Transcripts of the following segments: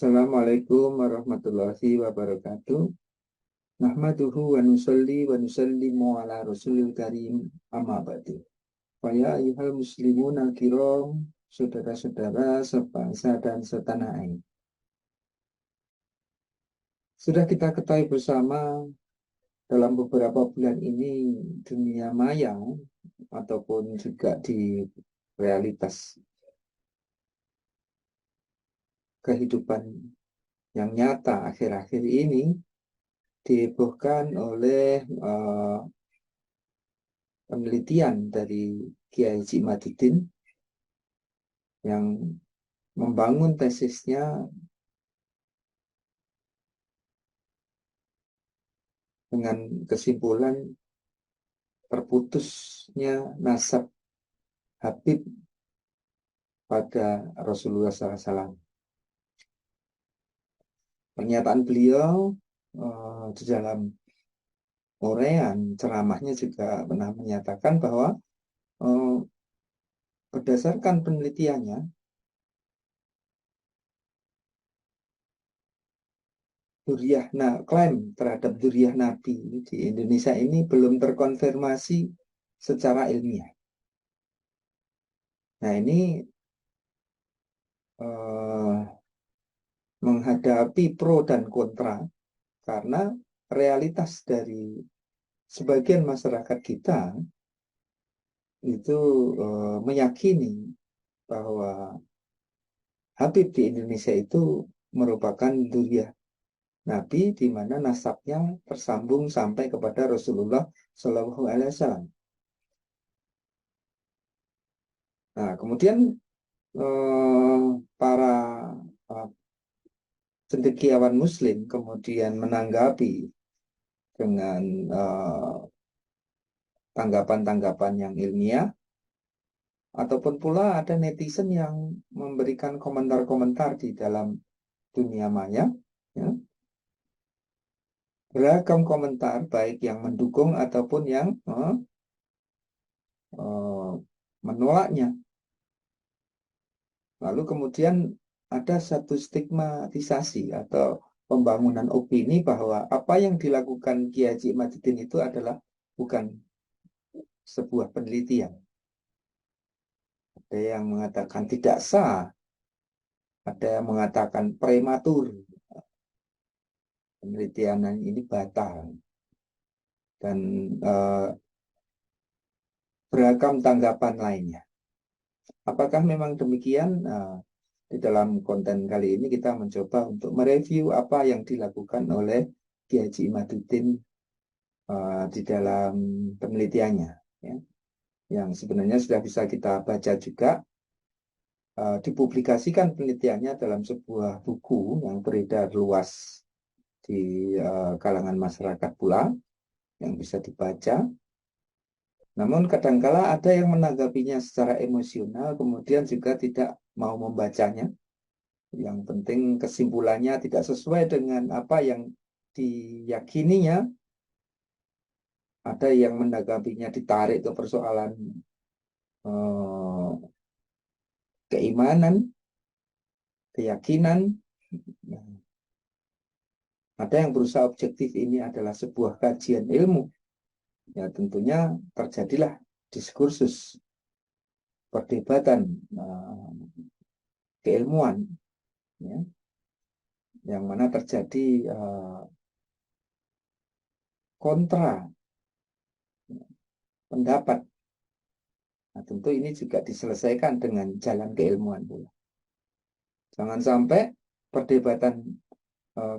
Assalamualaikum warahmatullahi wabarakatuh. Nahmaduhu wa nusalli wa nusallimu ala rasulil karim amma ba'du. Wa ya ayyuhal muslimun al-kiram, saudara-saudara sebangsa dan setanah air. Sudah kita ketahui bersama dalam beberapa bulan ini dunia maya ataupun juga di realitas kehidupan yang nyata akhir-akhir ini dihebohkan oleh penelitian dari Kiai Haji Imaduddin yang membangun tesisnya dengan kesimpulan terputusnya nasab Habib pada Rasulullah SAW. Pernyataan beliau di dalam uraian ceramahnya juga pernah menyatakan bahwa berdasarkan penelitiannya, klaim terhadap dzurriyyah Nabi di Indonesia ini belum terkonfirmasi secara ilmiah. Nah, ini menghadapi pro dan kontra karena realitas dari sebagian masyarakat kita itu meyakini bahwa Habib di Indonesia itu merupakan dzurriyyah Nabi di mana nasabnya tersambung sampai kepada Rasulullah Shallallahu Alaihi Wasallam. Nah, kemudian para cendekiawan Muslim kemudian menanggapi dengan tanggapan-tanggapan yang ilmiah, ataupun pula ada netizen yang memberikan komentar-komentar di dalam dunia maya, ya. Beragam komentar baik yang mendukung ataupun yang menolaknya. Lalu kemudian ada satu stigmatisasi atau pembangunan opini bahwa apa yang dilakukan Kiai Haji Imaduddin itu adalah bukan sebuah penelitian. Ada yang mengatakan tidak sah, ada yang mengatakan prematur, penelitian ini batal, dan beragam tanggapan lainnya. Apakah memang demikian? Di dalam konten kali ini kita mencoba untuk mereview apa yang dilakukan oleh Kiai Haji Imaduddin di dalam penelitiannya, ya, yang sebenarnya sudah bisa kita baca juga. Dipublikasikan penelitiannya dalam sebuah buku yang beredar luas di kalangan masyarakat pula, yang bisa dibaca. Namun kadangkala ada yang menanggapinya secara emosional, kemudian juga tidak mau membacanya. Yang penting kesimpulannya tidak sesuai dengan apa yang diyakininya. Ada yang menanggapinya ditarik ke persoalan keimanan, keyakinan. Ada yang berusaha objektif ini adalah sebuah kajian ilmu. Ya, tentunya terjadilah diskursus, perdebatan keilmuan, ya, yang mana terjadi kontra pendapat. Nah, tentu ini juga diselesaikan dengan jalan keilmuan pula. Jangan sampai perdebatan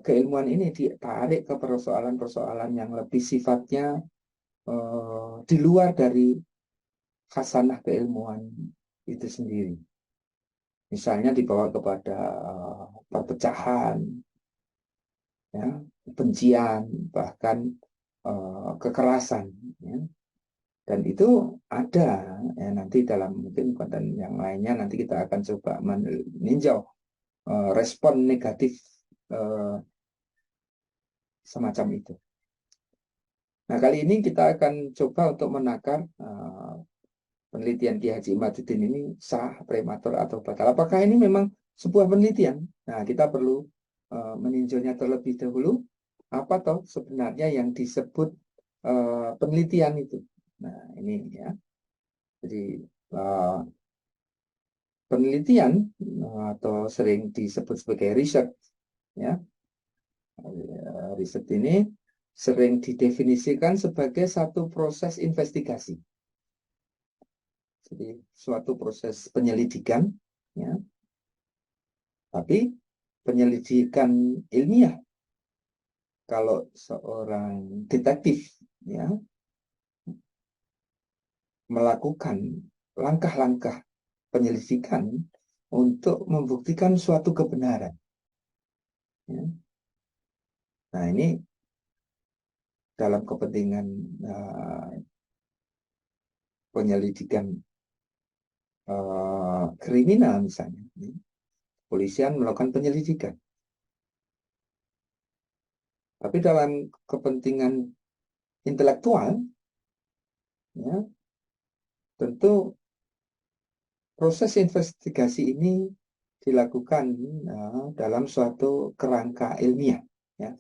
keilmuan ini ditarik ke persoalan-persoalan yang lebih sifatnya di luar dari khasanah keilmuan itu sendiri. Misalnya dibawa kepada perpecahan, ya, kebencian, bahkan kekerasan, ya. Dan itu ada, ya, nanti dalam mungkin konten yang lainnya nanti kita akan coba meninjau respon negatif semacam itu. Nah, kali ini kita akan coba untuk menakar penelitian Kiai Haji Imaduddin ini sah, prematur, atau batal. Apakah ini memang sebuah penelitian. Nah, kita perlu meninjaunya terlebih dahulu, apa toh sebenarnya yang disebut penelitian itu. Nah, ini ya. Jadi penelitian atau sering disebut sebagai riset, ya. Riset ini sering didefinisikan sebagai satu proses investigasi. Jadi suatu proses penyelidikan, ya. Tapi penyelidikan ilmiah. Kalau seorang detektif, ya, melakukan langkah-langkah penyelidikan untuk membuktikan suatu kebenaran, ya. Nah, ini dalam kepentingan penyelidikan kriminal misalnya, polisian melakukan penyelidikan. Tapi dalam kepentingan intelektual, ya, tentu proses investigasi ini dilakukan dalam suatu kerangka ilmiah, ya,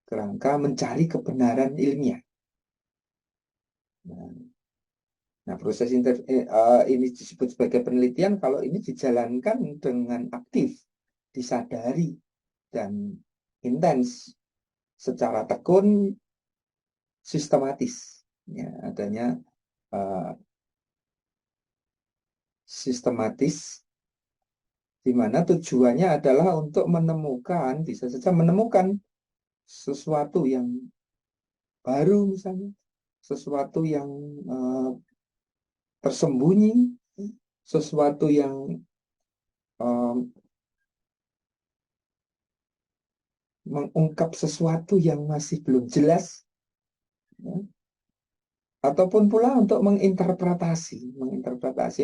kerangka mencari kebenaran ilmiah. Nah, proses ini disebut sebagai penelitian kalau ini dijalankan dengan aktif, disadari, dan intens, secara tekun, sistematis. Ya, adanya sistematis, di mana tujuannya adalah untuk menemukan, bisa saja menemukan sesuatu yang baru misalnya, sesuatu yang tersembunyi, sesuatu yang mengungkap sesuatu yang masih belum jelas, ya. Ataupun pula untuk menginterpretasi,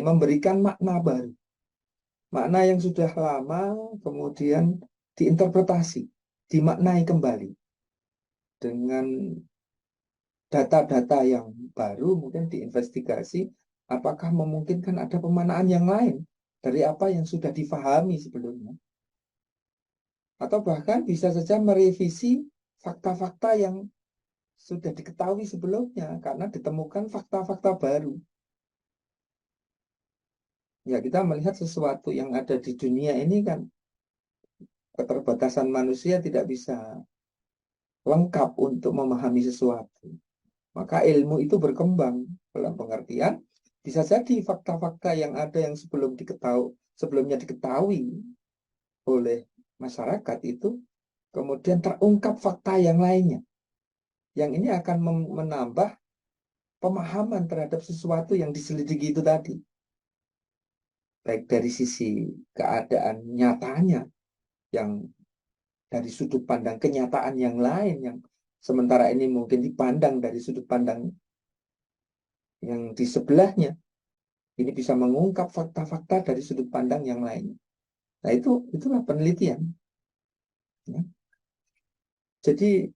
memberikan makna baru, makna yang sudah lama kemudian diinterpretasi, dimaknai kembali dengan data-data yang baru, mungkin diinvestigasi apakah memungkinkan ada pemaknaan yang lain dari apa yang sudah difahami sebelumnya. Atau bahkan bisa saja merevisi fakta-fakta yang sudah diketahui sebelumnya karena ditemukan fakta-fakta baru. Ya, kita melihat sesuatu yang ada di dunia ini kan, keterbatasan manusia tidak bisa lengkap untuk memahami sesuatu. Maka ilmu itu berkembang dalam pengertian bisa jadi fakta-fakta yang ada yang sebelumnya diketahui oleh masyarakat itu kemudian terungkap fakta yang lainnya. Yang ini akan menambah pemahaman terhadap sesuatu yang diselidiki itu tadi. Baik dari sisi keadaan nyatanya, yang dari sudut pandang kenyataan yang lain, yang sementara ini mungkin dipandang dari sudut pandang yang di sebelahnya. Ini bisa mengungkap fakta-fakta dari sudut pandang yang lain. Nah, itulah penelitian, ya. Jadi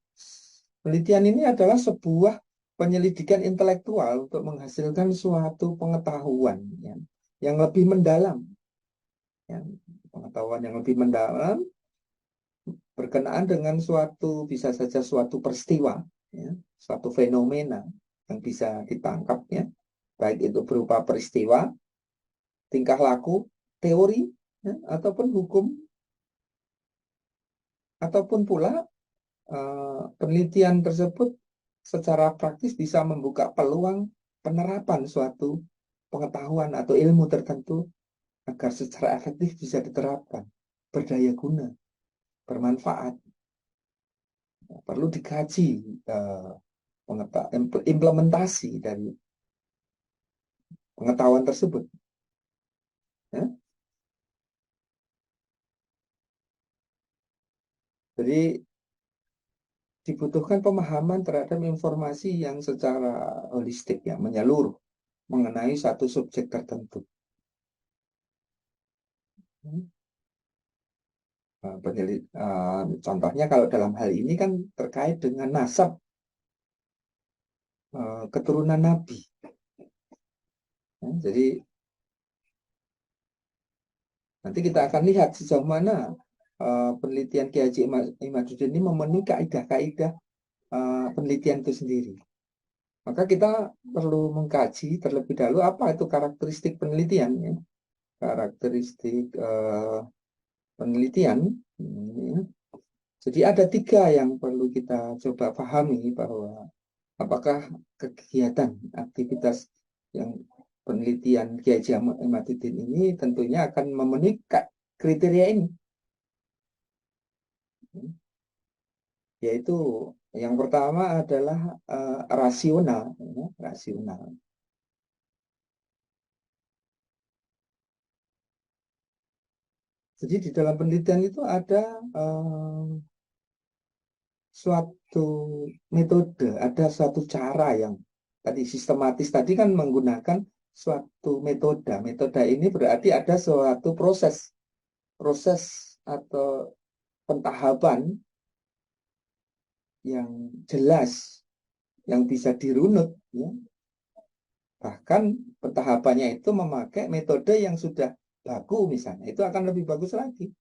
penelitian ini adalah sebuah penyelidikan intelektual untuk menghasilkan suatu pengetahuan, ya, yang lebih mendalam, ya, pengetahuan yang lebih mendalam berkenaan dengan bisa saja suatu peristiwa, ya, suatu fenomena yang bisa ditangkap, ya, baik itu berupa peristiwa, tingkah laku, teori, ya, ataupun hukum, ataupun pula penelitian tersebut secara praktis bisa membuka peluang penerapan suatu pengetahuan atau ilmu tertentu agar secara efektif bisa diterapkan, berdaya guna, bermanfaat. Perlu dikaji implementasi dari pengetahuan tersebut, ya. Jadi dibutuhkan pemahaman terhadap informasi yang secara holistik, ya, menyeluruh mengenai satu subjek tertentu. Contohnya kalau dalam hal ini kan terkait dengan nasab keturunan Nabi. Ya, jadi Nanti kita akan lihat sejauh mana penelitian Kiai Haji Imaduddin ini memenuhi kaidah-kaidah penelitian itu sendiri. Maka kita perlu mengkaji terlebih dahulu apa itu karakteristik penelitian, ya. Karakteristik penelitian. Jadi ada 3 yang perlu kita coba pahami, bahwa apakah kegiatan aktivitas yang penelitian Kiai Haji Imaduddin ini tentunya akan memenuhi kriteria ini, yaitu yang pertama adalah rasional, ya, rasional. Jadi di dalam penelitian itu ada suatu metode, ada suatu cara yang tadi sistematis, tadi kan menggunakan suatu metode. Metode ini berarti ada suatu proses atau pentahapan yang jelas, yang bisa dirunut, ya. Bahkan pentahapannya itu memakai metode yang sudah baku misalnya, itu akan lebih bagus lagi.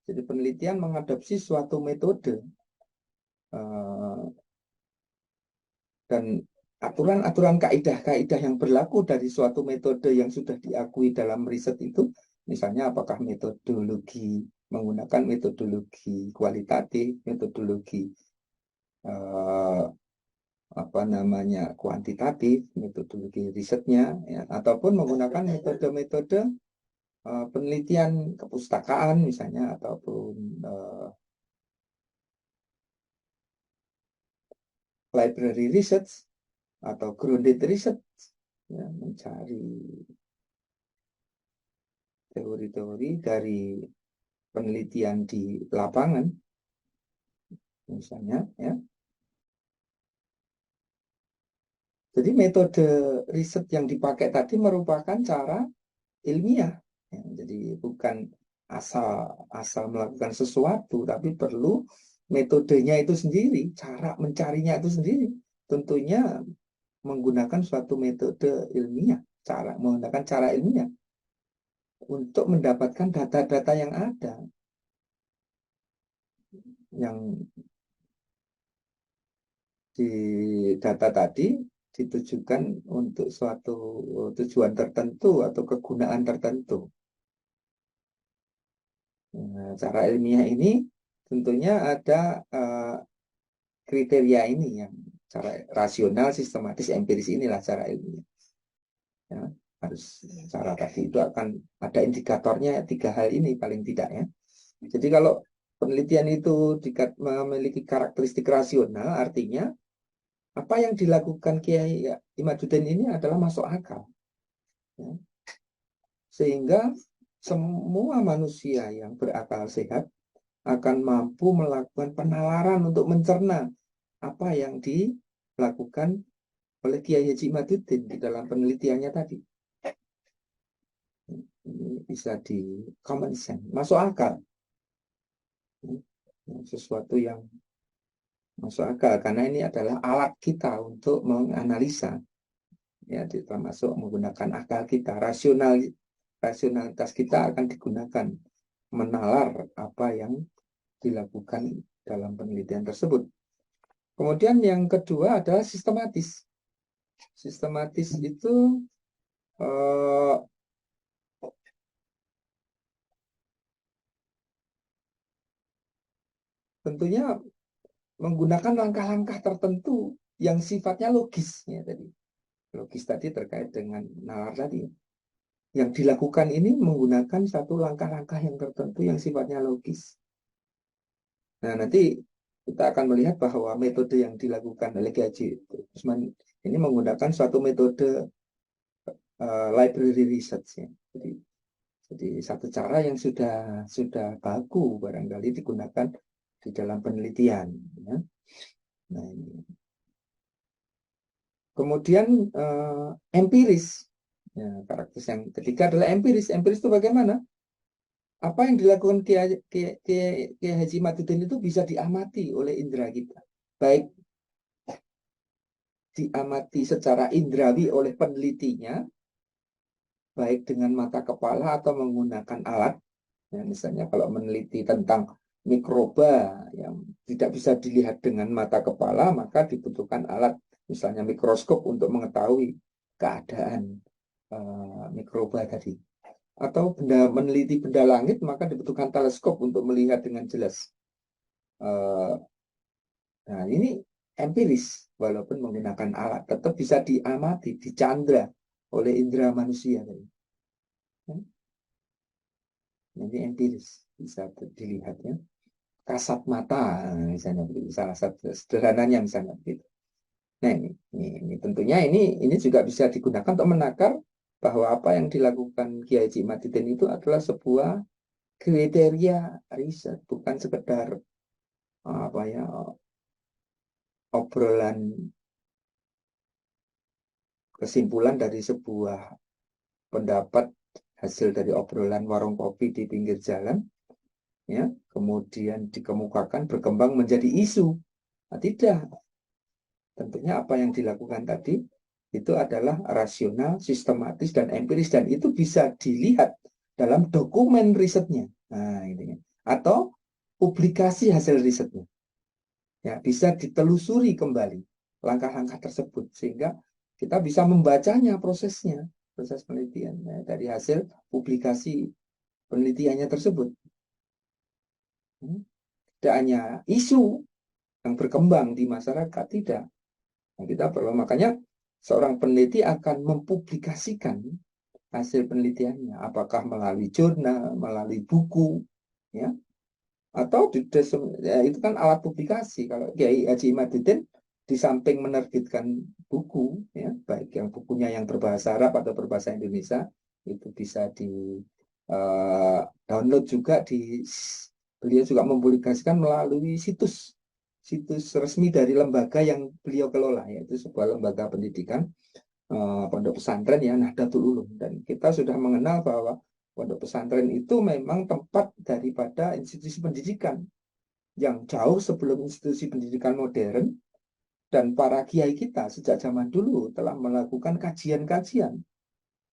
Jadi penelitian mengadopsi suatu metode dan aturan-aturan kaidah-kaidah yang berlaku dari suatu metode yang sudah diakui dalam riset itu, misalnya apakah metodologi menggunakan metodologi kualitatif, metodologi kuantitatif, metodologi risetnya, ya, ataupun menggunakan metode-metode penelitian kepustakaan misalnya, ataupun library research atau grounded research, ya, mencari teori-teori dari penelitian di lapangan misalnya, ya. Jadi metode riset yang dipakai tadi merupakan cara ilmiah, ya. Jadi bukan asal melakukan sesuatu, tapi perlu metodenya itu sendiri, cara mencarinya itu sendiri. Tentunya menggunakan suatu metode ilmiah, menggunakan cara ilmiah untuk mendapatkan data-data yang ada, yang di data tadi ditujukan untuk suatu tujuan tertentu atau kegunaan tertentu. Nah, cara ilmiah ini tentunya ada kriteria ini, yang cara rasional, sistematis, empiris, inilah cara ilmiah. Ya, harus cara tadi itu akan ada indikatornya 3 hal ini paling tidak, ya. Jadi kalau penelitian itu memiliki karakteristik rasional, artinya apa yang dilakukan Kiai Imaduddin ini adalah masuk akal, ya. Sehingga semua manusia yang berakal sehat akan mampu melakukan penalaran untuk mencerna apa yang dilakukan oleh Kiai Haji Imaduddin di dalam penelitiannya tadi. Ini bisa di common sense, masuk akal. Sesuatu yang masuk akal, karena ini adalah alat kita untuk menganalisa, ya, termasuk menggunakan akal kita. Rasionalitas kita akan digunakan menalar apa yang dilakukan dalam penelitian tersebut. Kemudian yang kedua adalah sistematis. Sistematis itu tentunya menggunakan langkah-langkah tertentu yang sifatnya logis, ya, tadi. Logis tadi terkait dengan nalar tadi. Yang dilakukan ini menggunakan satu langkah-langkah yang tertentu yang sifatnya logis. Nah, nanti kita akan melihat bahwa metode yang dilakukan oleh Kiai Haji Usman ini menggunakan suatu metode library research, ya. Jadi satu cara yang sudah baku barangkali digunakan di dalam penelitian, ya. Nah, ini. Kemudian empiris. Ya, karakteristik yang ketiga adalah empiris. Empiris itu bagaimana? Apa yang dilakukan Kiai Haji Imaduddin itu bisa diamati oleh indera kita. Baik diamati secara indrawi oleh penelitinya, baik dengan mata kepala atau menggunakan alat, Ya, misalnya kalau meneliti tentang mikroba yang tidak bisa dilihat dengan mata kepala, maka dibutuhkan alat, misalnya mikroskop untuk mengetahui keadaan mikroba tadi. Atau meneliti benda langit, maka dibutuhkan teleskop untuk melihat dengan jelas. Nah, ini empiris, walaupun menggunakan alat, tetap bisa diamati, dicandra oleh indera manusia. Ini empiris, bisa dilihat ya. Kasat mata, misalnya begitu. Salah satu sederhananya misalnya begitu. Nah, ini tentunya ini juga bisa digunakan untuk menakar bahwa apa yang dilakukan Kiai Haji Matitin itu adalah sebuah kriteria riset, bukan sekedar apa ya, obrolan kesimpulan dari sebuah pendapat hasil dari obrolan warung kopi di pinggir jalan, ya, kemudian dikemukakan berkembang menjadi isu. Nah, tidak, tentunya apa yang dilakukan tadi itu adalah rasional, sistematis, dan empiris, dan itu bisa dilihat dalam dokumen risetnya. Nah, ini atau publikasi hasil risetnya. Ya, bisa ditelusuri kembali langkah-langkah tersebut sehingga kita bisa membacanya prosesnya, proses penelitian ya, dari hasil publikasi penelitiannya tersebut. Tidak hanya isu yang berkembang di masyarakat, tidak. Nah, kita perlu, makanya seorang peneliti akan mempublikasikan hasil penelitiannya, apakah melalui jurnal, melalui buku, ya, atau ya, itu kan alat publikasi. Kalau Kiai Haji Imaduddin di samping menerbitkan buku, ya, baik yang bukunya yang berbahasa Arab atau berbahasa Indonesia, itu bisa di download juga beliau juga mempublikasikan melalui situs resmi dari lembaga yang beliau kelola, yaitu sebuah lembaga pendidikan pondok pesantren ya, Nahdlatul Ulum. Dan kita sudah mengenal bahwa pondok pesantren itu memang tempat daripada institusi pendidikan yang jauh sebelum institusi pendidikan modern, dan para kiai kita sejak zaman dulu telah melakukan kajian-kajian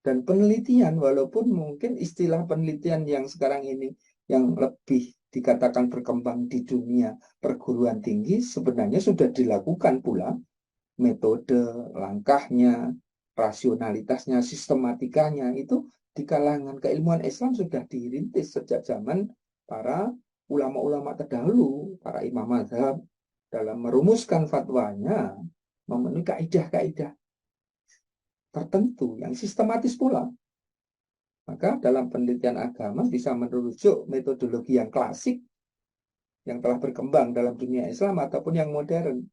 dan penelitian, walaupun mungkin istilah penelitian yang sekarang ini yang lebih dikatakan berkembang di dunia perguruan tinggi, sebenarnya sudah dilakukan pula metode, langkahnya, rasionalitasnya, sistematikanya itu di kalangan keilmuan Islam sudah dirintis sejak zaman para ulama-ulama terdahulu, para imam mazhab dalam merumuskan fatwanya memenuhi kaidah-kaidah tertentu yang sistematis pula. Maka dalam penelitian agama bisa merujuk metodologi yang klasik yang telah berkembang dalam dunia Islam ataupun yang modern.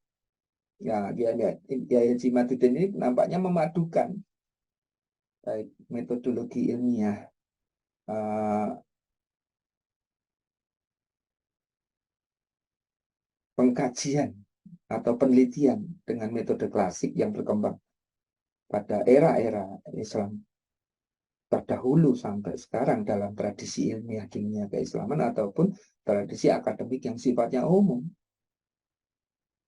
Ya, Kiai Haji Matitin ini nampaknya memadukan baik metodologi ilmiah, pengkajian atau penelitian dengan metode klasik yang berkembang pada era-era Islam terdahulu sampai sekarang dalam tradisi ilmiah kimia keislaman ataupun tradisi akademik yang sifatnya umum.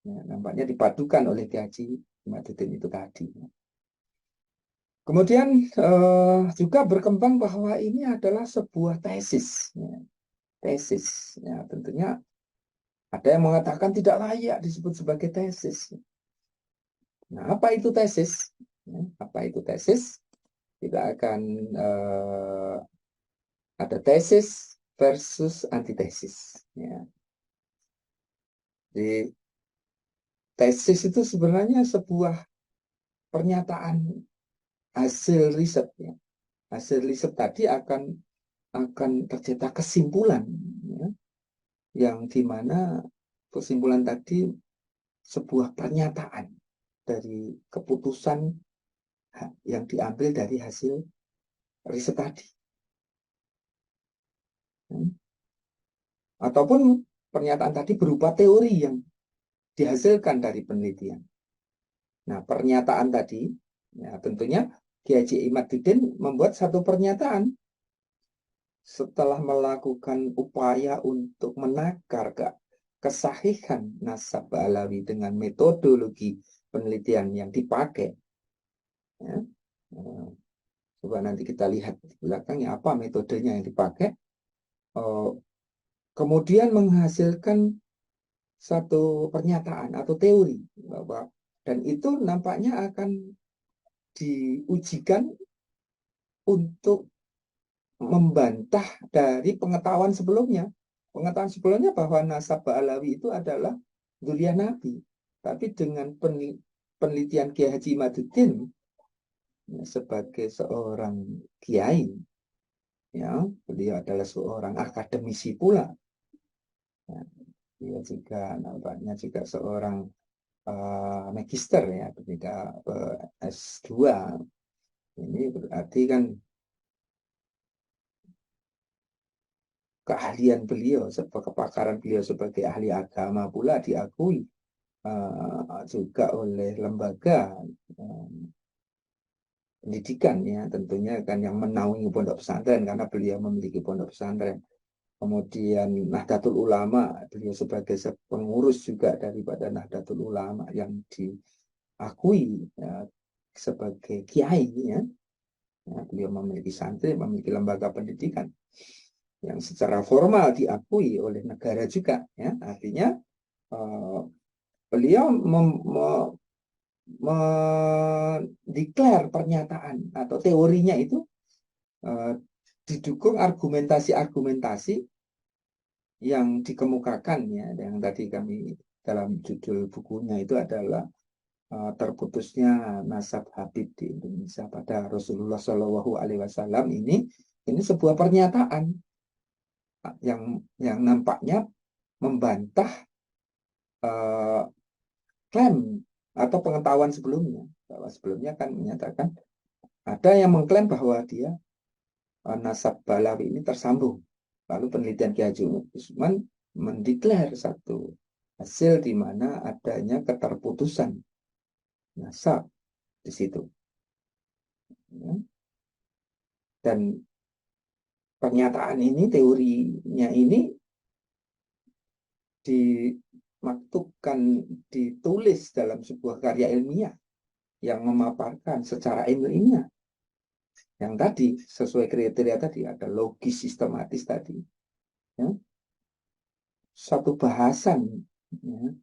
Ya, nampaknya dipadukan oleh Kiai Haji Matitin itu tadi. Kemudian juga berkembang bahwa ini adalah sebuah tesis. Ya. Tesis, ya, tentunya ada yang mengatakan tidak layak disebut sebagai tesis. Nah, apa itu tesis? Ya, apa itu tesis? Kita akan ada tesis versus antitesis. Ya. Jadi tesis itu sebenarnya sebuah pernyataan hasil riset. Ya. Hasil riset tadi akan tercetak kesimpulan, ya, yang dimana kesimpulan tadi sebuah pernyataan dari keputusan yang diambil dari hasil riset tadi. Ataupun pernyataan tadi berupa teori yang dihasilkan dari penelitian. Nah, pernyataan tadi, ya, tentunya Kiai Haji Imaduddin membuat satu pernyataan setelah melakukan upaya untuk menakar kesahihan nasab Alawi dengan metodologi penelitian yang dipakai. Ya. Coba nanti kita lihat di belakangnya apa metodenya yang dipakai. eh, kemudian menghasilkan satu pernyataan atau teori bahwa, dan itu nampaknya akan diujikan untuk membantah dari pengetahuan sebelumnya. Pengetahuan sebelumnya bahwa nasab Ba'alawi itu adalah dzurriyyah Nabi. Tapi dengan penelitian Kiai Haji Imaduddin ya, sebagai seorang kiai, ya, beliau adalah seorang akademisi pula. Ya, dia juga nampaknya juga seorang magister ya, ketika S2. Ini berarti kan keahlian beliau, kepakaran beliau sebagai ahli agama pula diakui juga oleh lembaga pendidikan ya, tentunya kan yang menaungi pondok pesantren karena beliau memiliki pondok pesantren. Kemudian Nahdlatul Ulama, beliau sebagai pengurus juga daripada Nahdlatul Ulama yang diakui ya, sebagai kiai ya. Ya, beliau memiliki santri, memiliki lembaga pendidikan yang secara formal diakui oleh negara juga ya. Artinya beliau mendeklar pernyataan atau teorinya itu didukung argumentasi-argumentasi yang dikemukakan ya, yang tadi kami dalam judul bukunya itu adalah terputusnya nasab Habib di Indonesia pada Rasulullah Shallallahu Alaihi Wasallam. Ini sebuah pernyataan yang nampaknya membantah klaim atau pengetahuan sebelumnya, bahwa sebelumnya kan menyatakan ada yang mengklaim bahwa dia nasab Ba'alawi ini tersambung. Lalu penelitian Ki Haji Usman mendeklar satu hasil di mana adanya keterputusan nasab di situ. Ya. Dan pernyataan ini, teorinya ini dimaktubkan, ditulis dalam sebuah karya ilmiah yang memaparkan secara ilmiah. Yang tadi, sesuai kriteria tadi, ada logis, sistematis tadi. Ya. Satu bahasan, ya,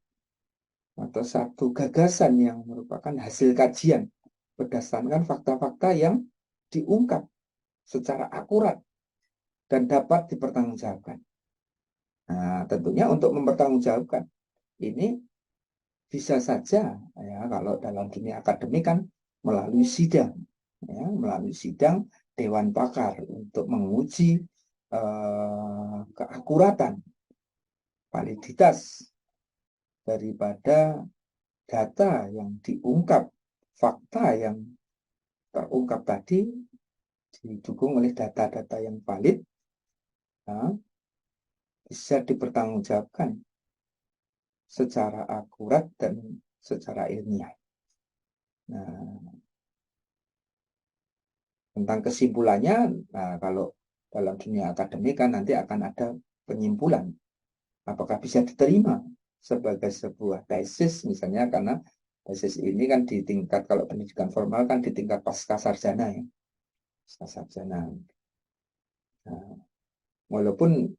atau satu gagasan yang merupakan hasil kajian berdasarkan fakta-fakta yang diungkap secara akurat dan dapat dipertanggungjawabkan. Nah, tentunya untuk mempertanggungjawabkan ini bisa saja ya, kalau dalam dunia akademik kan melalui sidang, ya, melalui sidang dewan pakar untuk menguji keakuratan, validitas daripada data yang diungkap, fakta yang terungkap tadi didukung oleh data-data yang valid, ya, bisa dipertanggungjawabkan secara akurat dan secara ilmiah. Nah, tentang kesimpulannya, nah, kalau dalam dunia akademik kan nanti akan ada penyimpulan. Apakah bisa diterima sebagai sebuah tesis misalnya, karena tesis ini kan di tingkat, kalau pendidikan formal kan di tingkat pasca sarjana ya. Pasca sarjana. Nah, walaupun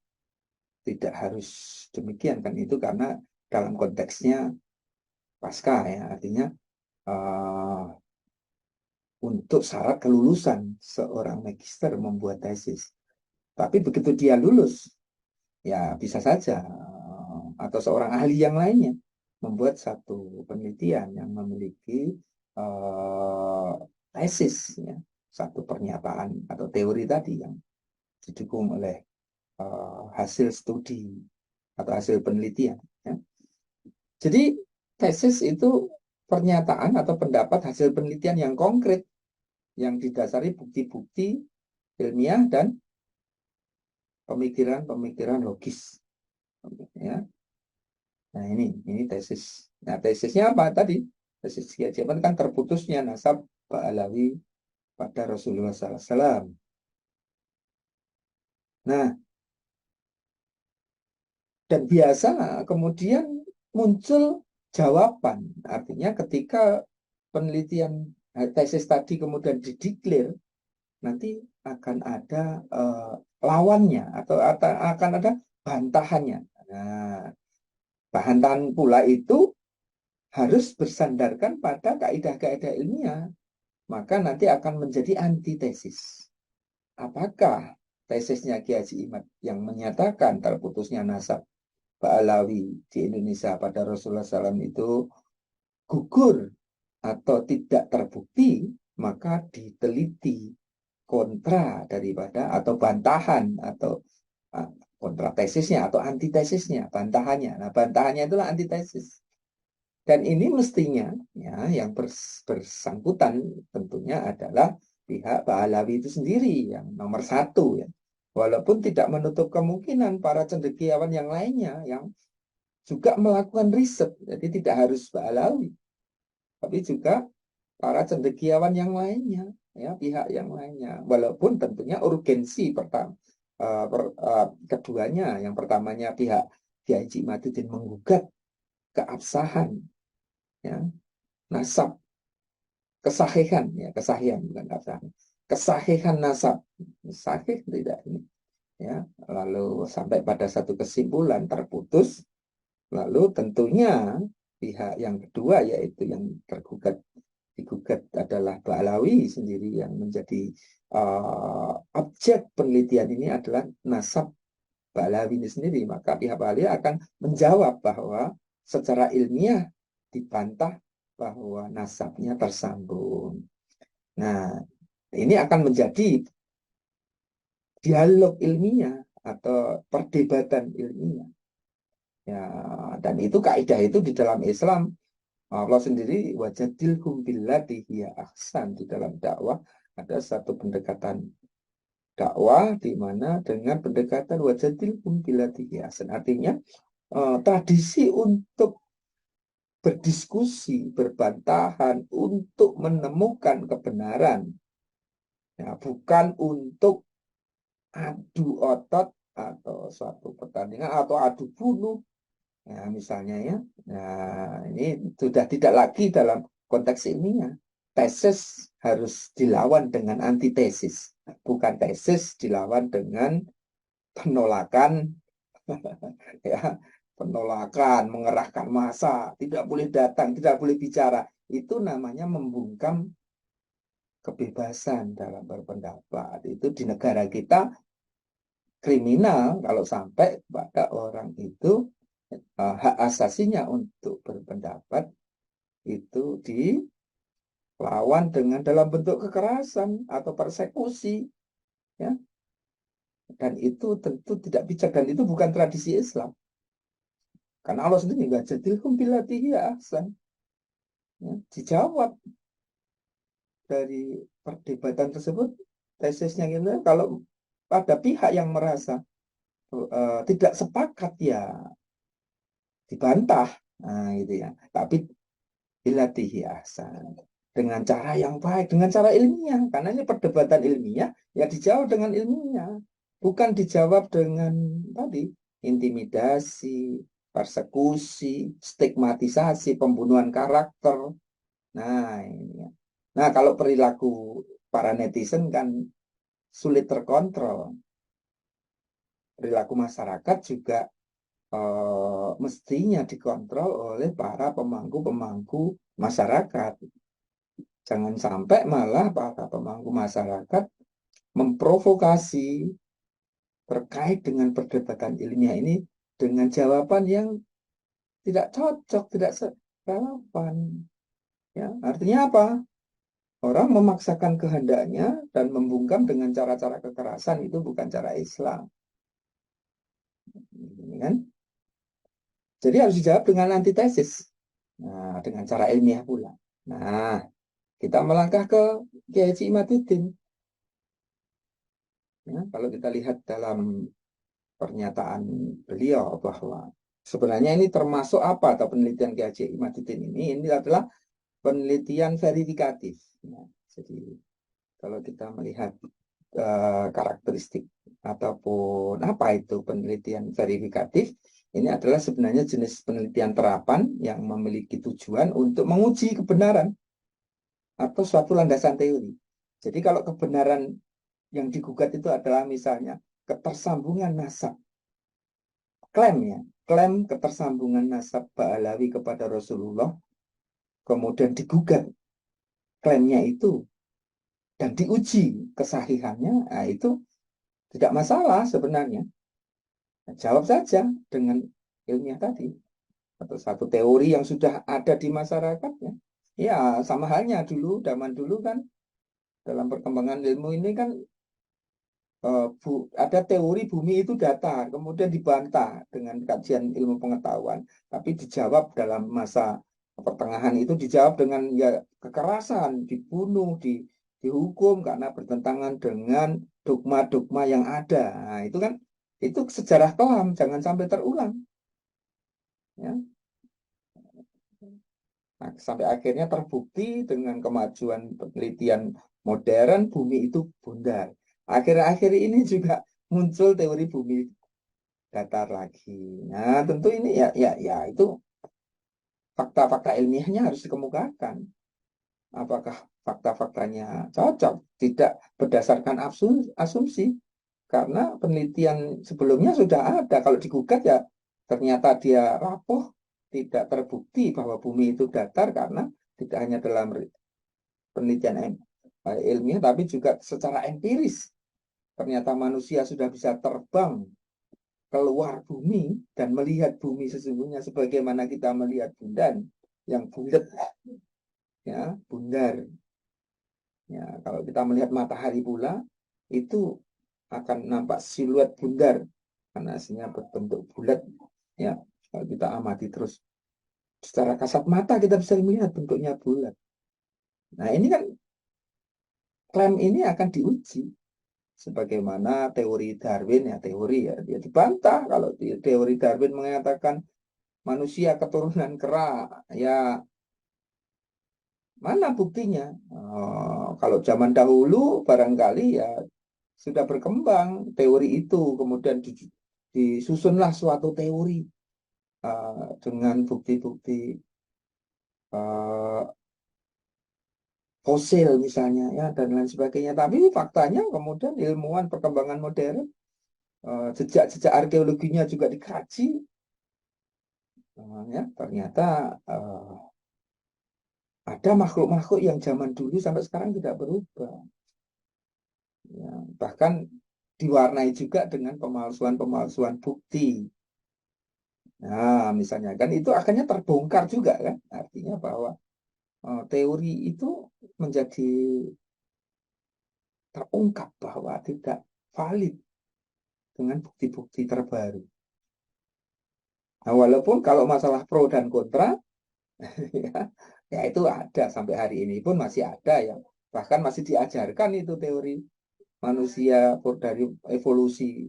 tidak harus demikian kan itu karena dalam konteksnya pasca ya, artinya untuk syarat kelulusan seorang magister membuat tesis. Tapi begitu dia lulus, ya bisa saja atau seorang ahli yang lainnya membuat satu penelitian yang memiliki tesis, ya, satu pernyataan atau teori tadi yang didukung oleh hasil studi atau hasil penelitian. Ya. Jadi tesis itu pernyataan atau pendapat hasil penelitian yang konkret yang didasari bukti-bukti ilmiah dan pemikiran-pemikiran logis. Ya. Nah ini tesis. Nah tesisnya apa tadi? Tesis Kiai kan terputusnya nasab Ba'alawi pada Rasulullah SAW. Nah, dan biasa kemudian muncul jawaban. Artinya ketika penelitian tesis tadi kemudian dideklar nanti akan ada lawannya atau akan ada bantahannya. Nah, bantahan pula itu harus bersandarkan pada kaidah-kaidah ilmiah, maka nanti akan menjadi antitesis. Apakah tesisnya Kiai Haji Imad yang menyatakan terputusnya nasab Ba'alawi di Indonesia pada Rasulullah SAW itu gugur atau tidak terbukti, maka diteliti kontra daripada atau bantahan atau kontra tesisnya atau antitesisnya, bantahannya. Nah, bantahannya itulah antitesis. Dan ini mestinya ya yang bersangkutan tentunya adalah pihak Pahlawi itu sendiri yang nomor satu ya. Walaupun tidak menutup kemungkinan para cendekiawan yang lainnya yang juga melakukan riset. Jadi tidak harus Pahlawi, tapi juga para cendekiawan yang lainnya, ya pihak yang lainnya. Walaupun tentunya urgensi pertama, keduanya, yang pertamanya pihak Kiai Haji Imaduddin menggugat keabsahan ya nasab, kesahihan ya, kesahihan bukan keabsahan, kesahihan nasab, sahih tidak ini ya, lalu sampai pada satu kesimpulan terputus, lalu tentunya pihak yang kedua yaitu yang digugat adalah Ba'alawi sendiri yang menjadi objek penelitian ini adalah nasab Ba'alawi ini sendiri, maka pihak Ba'alawi akan menjawab bahwa secara ilmiah dibantah bahwa nasabnya tersambung. Nah, ini akan menjadi dialog ilmiah atau perdebatan ilmiah. Ya, dan itu kaidah itu di dalam Islam Allah sendiri wajadilhum billati hiya ahsan, di dalam dakwah ada satu pendekatan dakwah di mana dengan pendekatan wajadilhum billati hiya ahsan, artinya tradisi untuk berdiskusi, berbantahan untuk menemukan kebenaran, ya, bukan untuk adu otot atau suatu pertandingan atau adu bunuh. Ya, misalnya ya, nah ini sudah tidak lagi dalam konteks ilmiah. Tesis harus dilawan dengan antitesis, bukan tesis dilawan dengan penolakan, ya, penolakan, mengerahkan massa, tidak boleh datang, tidak boleh bicara. Itu namanya membungkam kebebasan dalam berpendapat. Itu di negara kita kriminal kalau sampai pada orang itu hak asasinya untuk berpendapat itu dilawan dengan dalam bentuk kekerasan atau persekusi, ya. Dan itu tentu tidak bijak dan itu bukan tradisi Islam. Karena Allah sendiri nggak jadilhum billati hiya ahsan. Ya, dijawab dari perdebatan tersebut tesisnya gitu, kalau pada pihak yang merasa tidak sepakat ya dibantah, nah gitu ya. Tapi bilatihi ahsan, dengan cara yang baik, dengan cara ilmiah, karena ini perdebatan ilmiah ya dijawab dengan ilmiah, bukan dijawab dengan tadi intimidasi, persekusi, stigmatisasi, pembunuhan karakter. Nah ini ya. Nah kalau perilaku para netizen kan sulit terkontrol, perilaku masyarakat juga mestinya dikontrol oleh para pemangku-pemangku masyarakat. Jangan sampai malah para pemangku masyarakat memprovokasi terkait dengan perdebatan ilmiah ini dengan jawaban yang tidak cocok, tidak relevan. Ya, artinya apa? Orang memaksakan kehendaknya dan membungkam dengan cara-cara kekerasan itu bukan cara Islam. Kan? Jadi harus dijawab dengan antitesis. Nah, dengan cara ilmiah pula. Nah, kita melangkah ke Kiai Haji Imaduddin. Ya, kalau kita lihat dalam pernyataan beliau bahwa sebenarnya ini termasuk apa atau penelitian Kiai Haji Imaduddin ini adalah penelitian verifikatif. Ya, jadi kalau kita melihat karakteristik ataupun apa itu penelitian verifikatif, ini adalah sebenarnya jenis penelitian terapan yang memiliki tujuan untuk menguji kebenaran atau suatu landasan teori. Jadi kalau kebenaran Yang digugat itu adalah misalnya ketersambungan nasab. Klaim ya. Klaim ketersambungan nasab Ba'alawi kepada Rasulullah. Kemudian digugat klaimnya itu. Dan diuji kesahihannya. Nah, itu tidak masalah sebenarnya. Jawab saja dengan ilmiah tadi. Atau satu teori yang sudah ada di masyarakatnya. Ya, sama halnya dulu, zaman dulu kan, dalam perkembangan ilmu ini kan ada teori bumi itu datar, kemudian dibantah dengan kajian ilmu pengetahuan, tapi dijawab dalam masa pertengahan itu dijawab dengan ya kekerasan, dibunuh, dihukum karena bertentangan dengan dogma-dogma yang ada. Nah, itu kan itu sejarah kelam, jangan sampai terulang. Ya. Nah, sampai akhirnya terbukti dengan kemajuan penelitian modern bumi itu bundar. Akhir-akhir ini juga muncul teori bumi datar lagi. Nah, tentu ini ya itu fakta-fakta ilmiahnya harus dikemukakan. Apakah fakta-faktanya cocok? Tidak berdasarkan asumsi. Karena penelitian sebelumnya sudah ada. Kalau digugat ya ternyata dia rapuh, tidak terbukti bahwa bumi itu datar karena tidak hanya dalam penelitian ilmiah, tapi juga secara empiris. Ternyata manusia sudah bisa terbang keluar bumi dan melihat bumi sesungguhnya sebagaimana kita melihat bulan yang bulat, ya bundar. Ya, kalau kita melihat matahari pula itu akan nampak siluet bundar karena aslinya berbentuk bulat. Ya, kalau kita amati terus secara kasat mata kita bisa melihat bentuknya bulat. Nah, ini kan klaim ini akan diuji sebagaimana teori Darwin ya, teori ya dia dibantah kalau teori Darwin mengatakan manusia keturunan kera, ya mana buktinya? Kalau zaman dahulu barangkali ya sudah berkembang teori itu, kemudian disusunlah suatu teori dengan bukti-bukti uh, fosil misalnya ya dan lain sebagainya. Tapi faktanya kemudian ilmuwan perkembangan modern jejak-jejak arkeologinya juga dikaji, ya ternyata ada makhluk-makhluk yang zaman dulu sampai sekarang tidak berubah. Ya, bahkan diwarnai juga dengan pemalsuan-pemalsuan bukti. Nah, misalnya kan itu akhirnya terbongkar juga kan, artinya bahwa teori itu menjadi terungkap bahwa tidak valid dengan bukti-bukti terbaru. Nah, walaupun kalau masalah pro dan kontra, ya, ya itu ada sampai hari ini pun masih ada ya. Bahkan masih diajarkan itu teori manusia dari evolusi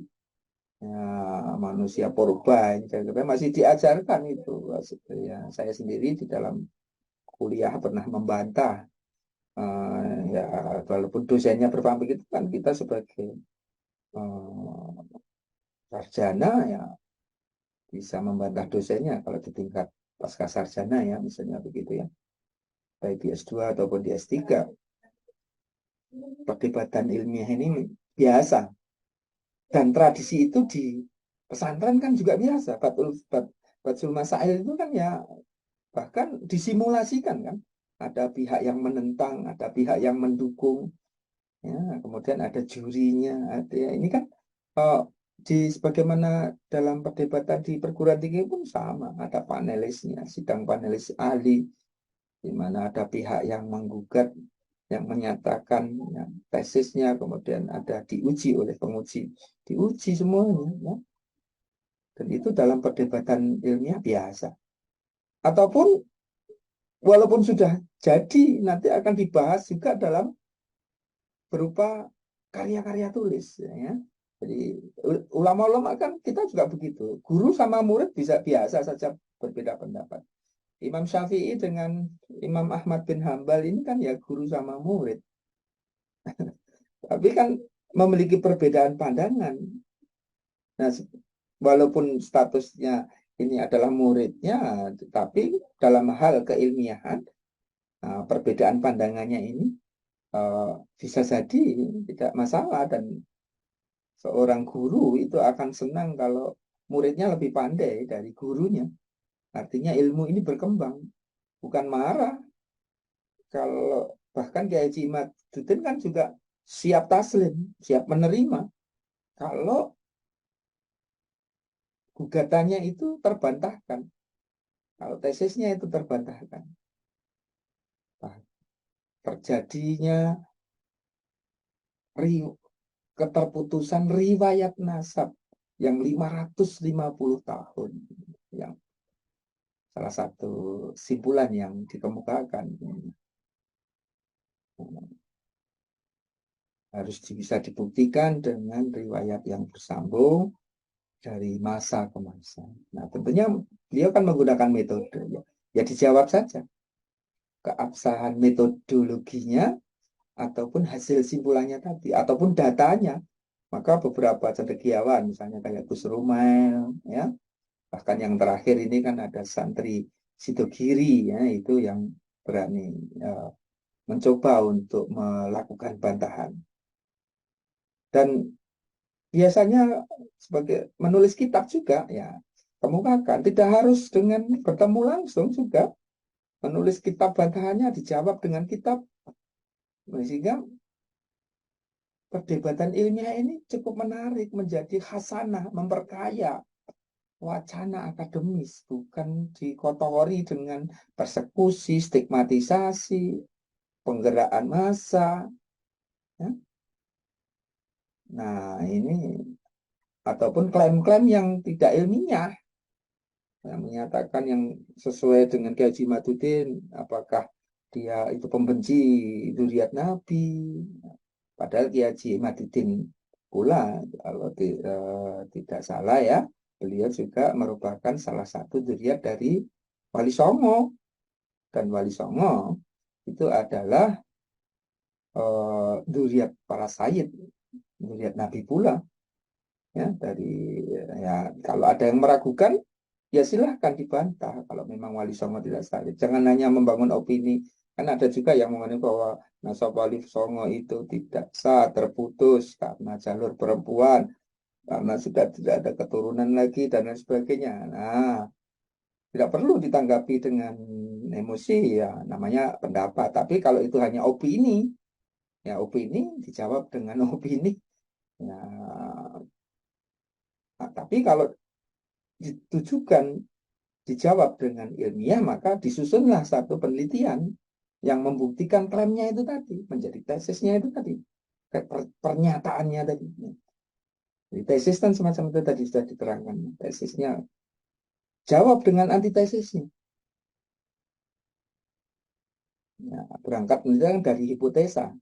ya, manusia purba masih diajarkan itu. Ya, saya sendiri di dalam kuliah pernah membantah. Ya walaupun dosennya berpamit itu kan kita sebagai sarjana ya bisa membantah dosennya kalau di tingkat pasca sarjana ya misalnya begitu ya, baik di S2 ataupun di S3. Perdebatan ilmiah ini biasa dan tradisi itu di pesantren kan juga biasa. Batul Masail itu kan ya bahkan disimulasikan kan, ada pihak yang menentang, ada pihak yang mendukung, ya kemudian ada jurinya, ada ya, ini kan uh, di sebagaimana dalam perdebatan di perguruan tinggi pun sama, ada panelisnya, sidang panelis ahli di mana ada pihak yang menggugat, yang menyatakan ya, tesisnya, kemudian ada diuji oleh penguji, diuji semuanya ya. Dan itu dalam perdebatan ilmiah biasa. Ataupun walaupun sudah jadi nanti akan dibahas juga dalam berupa karya-karya tulis ya. Jadi ulama-ulama kan kita juga begitu. Guru sama murid bisa biasa saja berbeda pendapat. Imam Syafi'i dengan Imam Ahmad bin Hambal ini kan ya guru sama murid. Tapi kan memiliki perbedaan pandangan. Nah, walaupun statusnya ini adalah muridnya, tapi dalam hal keilmiahan, perbedaan pandangannya ini bisa jadi tidak masalah, dan seorang guru itu akan senang kalau muridnya lebih pandai dari gurunya. Artinya ilmu ini berkembang, bukan marah. Kalau bahkan Kiai Haji Imaduddin kan juga siap taslim, siap menerima. Kalau gugatannya itu terbantahkan, kalau tesisnya itu terbantahkan. Nah, terjadinya keterputusan riwayat nasab yang 550 tahun, yang salah satu simpulan yang dikemukakan harus bisa dibuktikan dengan riwayat yang bersambung dari masa ke masa. Nah, tentunya beliau kan menggunakan metode, ya, ya dijawab saja keabsahan metodologinya ataupun hasil simpulannya tadi ataupun datanya. Maka beberapa cendekiawan misalnya kayak Gus Rumel, ya, bahkan yang terakhir ini kan ada santri Sidogiri, ya, itu yang berani mencoba untuk melakukan bantahan. Dan biasanya sebagai menulis kitab juga, ya, kemukakan tidak harus dengan bertemu langsung juga, menulis kitab bantahannya dijawab dengan kitab, sehingga perdebatan ilmiah ini cukup menarik, menjadi khasanah, memperkaya wacana akademis, bukan dikotori dengan persekusi, stigmatisasi, penggeraan massa, ya. Nah, ini ataupun klaim-klaim yang tidak ilmiah, yang menyatakan yang sesuai dengan Kiai Haji Imaduddin, apakah dia itu pembenci dzurriyyat Nabi, padahal Kiai Haji Imaduddin pula kalau tidak salah, ya, beliau juga merupakan salah satu dzurriyyat dari Wali Songo, dan Wali Songo itu adalah dzurriyyat para sayyid, dzurriyyat Nabi pula, ya, dari, ya, kalau ada yang meragukan, ya silahkan dibantah kalau memang Wali Songo tidak salib. Jangan hanya membangun opini. Kan ada juga yang mengatakan bahwa nasab Wali Songo itu tidak sah, terputus karena jalur perempuan, karena sudah tidak ada keturunan lagi dan lain sebagainya. Nah, tidak perlu ditanggapi dengan emosi, ya, namanya pendapat. Tapi kalau itu hanya opini, ya opini dijawab dengan opini. Ya, nah, tapi kalau ditujukan dijawab dengan ilmiah, maka disusunlah satu penelitian yang membuktikan klaimnya itu tadi, menjadi tesisnya itu tadi, pernyataannya tadi. Jadi tesis kan semacam itu tadi sudah diterangkan. Tesisnya jawab dengan antitesisnya. Ya, berangkat penelitian dari hipotesa,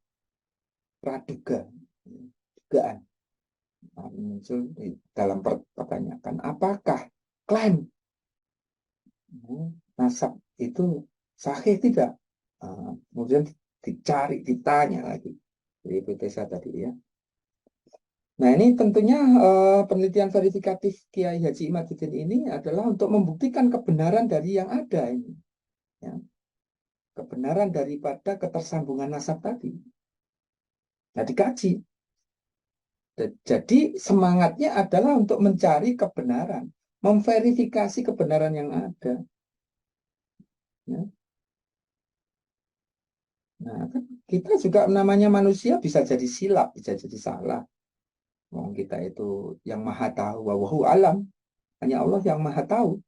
praduga, dugaan. Nah, muncul di dalam pertanyaan, apakah klaim nasab itu sahih tidak? Kemudian dicari, ditanya lagi di hipotesa tadi, ya. Nah, ini tentunya penelitian verifikatif Kiai Haji Imaduddin ini adalah untuk membuktikan kebenaran dari yang ada ini, ya. Kebenaran daripada ketersambungan nasab tadi. Nah, dikaji. Jadi semangatnya adalah untuk mencari kebenaran, memverifikasi kebenaran yang ada, ya. Nah, kan kita juga namanya manusia bisa jadi silap, bisa jadi salah. Kita itu yang maha tahu, wallahu alam. Hanya Allah yang maha tahu.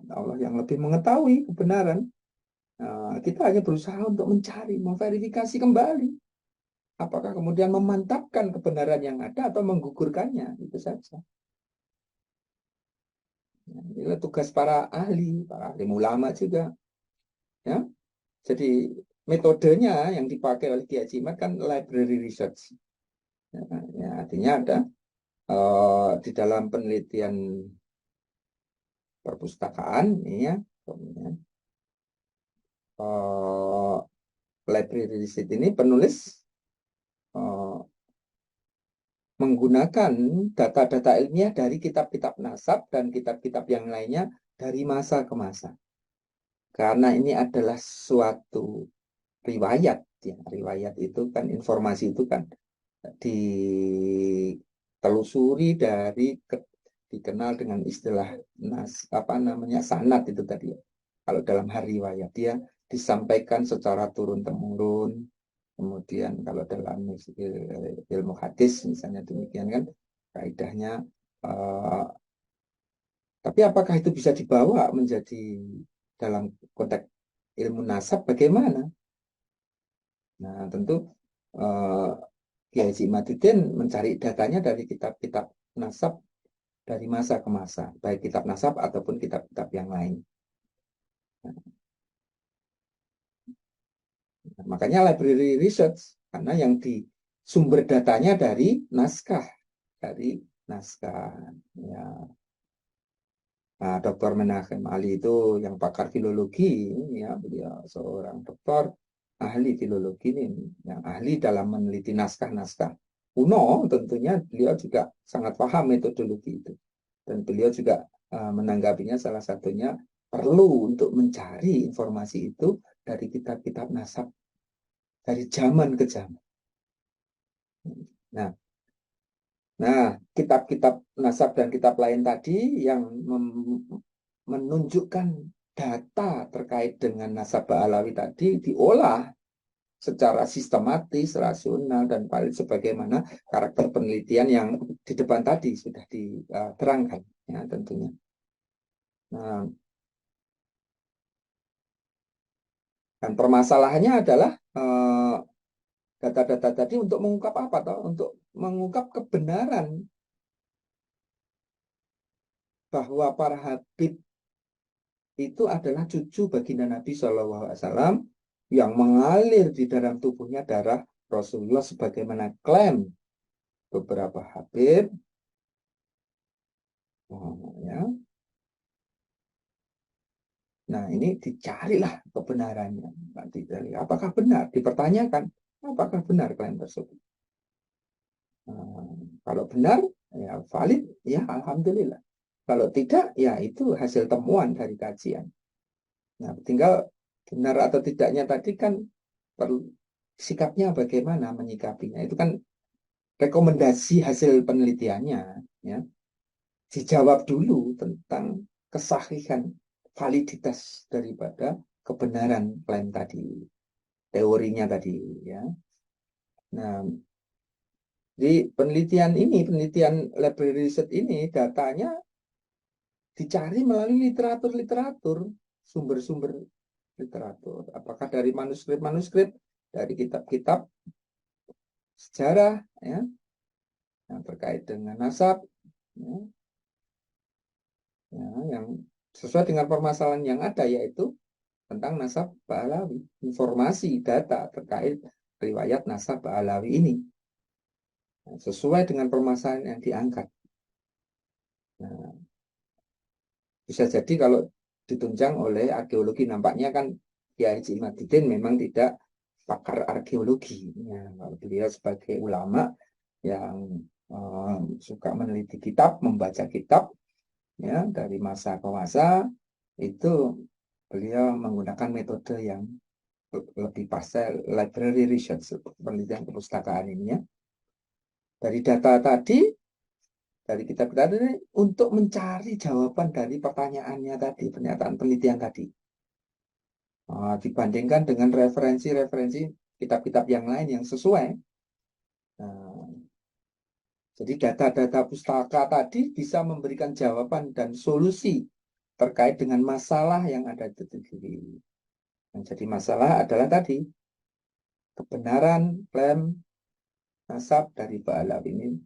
Allah yang lebih mengetahui kebenaran. Nah, kita hanya berusaha untuk mencari, memverifikasi kembali. Apakah kemudian memantapkan kebenaran yang ada atau menggugurkannya, itu saja. Nah, inilah tugas para ahli ulama juga. Ya, jadi metodenya yang dipakai oleh Kiai Haji Imad kan library research. Ya, artinya ada di dalam penelitian perpustakaan, ya, library research ini penulis menggunakan data-data ilmiah dari kitab-kitab nasab dan kitab-kitab yang lainnya dari masa ke masa. Karena ini adalah suatu riwayat. Ya, riwayat itu kan informasi itu kan ditelusuri dari dikenal dengan istilah apa namanya sanad itu tadi ya. Kalau dalam hal riwayat dia disampaikan secara turun temurun. Kemudian kalau dalam ilmu hadis misalnya demikian kan kaidahnya. eh, tapi apakah itu bisa dibawa menjadi dalam konteks ilmu nasab bagaimana? Nah, tentu eh, Kiai Haji Imaduddin mencari datanya dari kitab-kitab nasab dari masa ke masa, baik kitab nasab ataupun kitab-kitab yang lain. Nah, makanya library research, karena yang di sumber datanya dari naskah. Ya. Nah, Dr. Menachem Ali itu yang pakar filologi, ya beliau seorang doktor ahli filologi ini, yang ahli dalam meneliti naskah-naskah kuno. Tentunya beliau juga sangat paham metodologi itu, dan beliau juga menanggapinya salah satunya perlu untuk mencari informasi itu dari kitab-kitab nasab dari zaman ke zaman. Nah, Nah, kitab-kitab nasab dan kitab lain tadi yang menunjukkan data terkait dengan nasab Ba'alawi tadi diolah secara sistematis, rasional, dan valid sebagaimana karakter penelitian yang di depan tadi sudah diterangkan, ya tentunya. Nah, dan permasalahannya adalah data-data tadi untuk mengungkap apa toh? Untuk mengungkap kebenaran bahwa para habib itu adalah cucu baginda Nabi Shallallahu Alaihi Wasallam yang mengalir di dalam tubuhnya darah Rasulullah sebagaimana klaim beberapa habib. Oh, ya. Nah, ini dicarilah kebenarannya. Nanti dari apakah benar? Dipertanyakan, apakah benar klaim tersebut? Nah, kalau benar, ya valid, ya alhamdulillah. Kalau tidak, ya itu hasil temuan dari kajian. Nah, tinggal benar atau tidaknya tadi kan perlu sikapnya bagaimana menyikapinya. Itu kan rekomendasi hasil penelitiannya, ya. Dijawab dulu tentang kesahihan, validitas daripada kebenaran klaim tadi, teorinya tadi, ya. Nah, di penelitian library research ini, datanya dicari melalui literatur-literatur, sumber-sumber literatur. Apakah dari manuskrip-manuskrip, dari kitab-kitab sejarah, ya, yang terkait dengan nasab, ya, ya, yang sesuai dengan permasalahan yang ada, yaitu tentang nasab Ba'alawi, informasi data terkait riwayat nasab Ba'alawi ini, sesuai dengan permasalahan yang diangkat. Nah, bisa jadi kalau ditunjang oleh arkeologi, nampaknya kan Kiai Haji Imaduddin memang tidak pakar arkeologi. Ya, kalau beliau sebagai ulama yang suka meneliti kitab, membaca kitab, ya dari masa ke masa, itu beliau menggunakan metode yang lebih pastel, library research, penelitian perpustakaan ini, ya. Dari data tadi, dari kitab-kitab ini, untuk mencari jawaban dari pertanyaannya tadi, pernyataan penelitian tadi. Dibandingkan dengan referensi-referensi kitab-kitab yang lain yang sesuai. Nah, jadi data-data pustaka tadi bisa memberikan jawaban dan solusi terkait dengan masalah yang ada di diri. Yang jadi masalah adalah tadi kebenaran klaim nasab dari Ba'alab ini,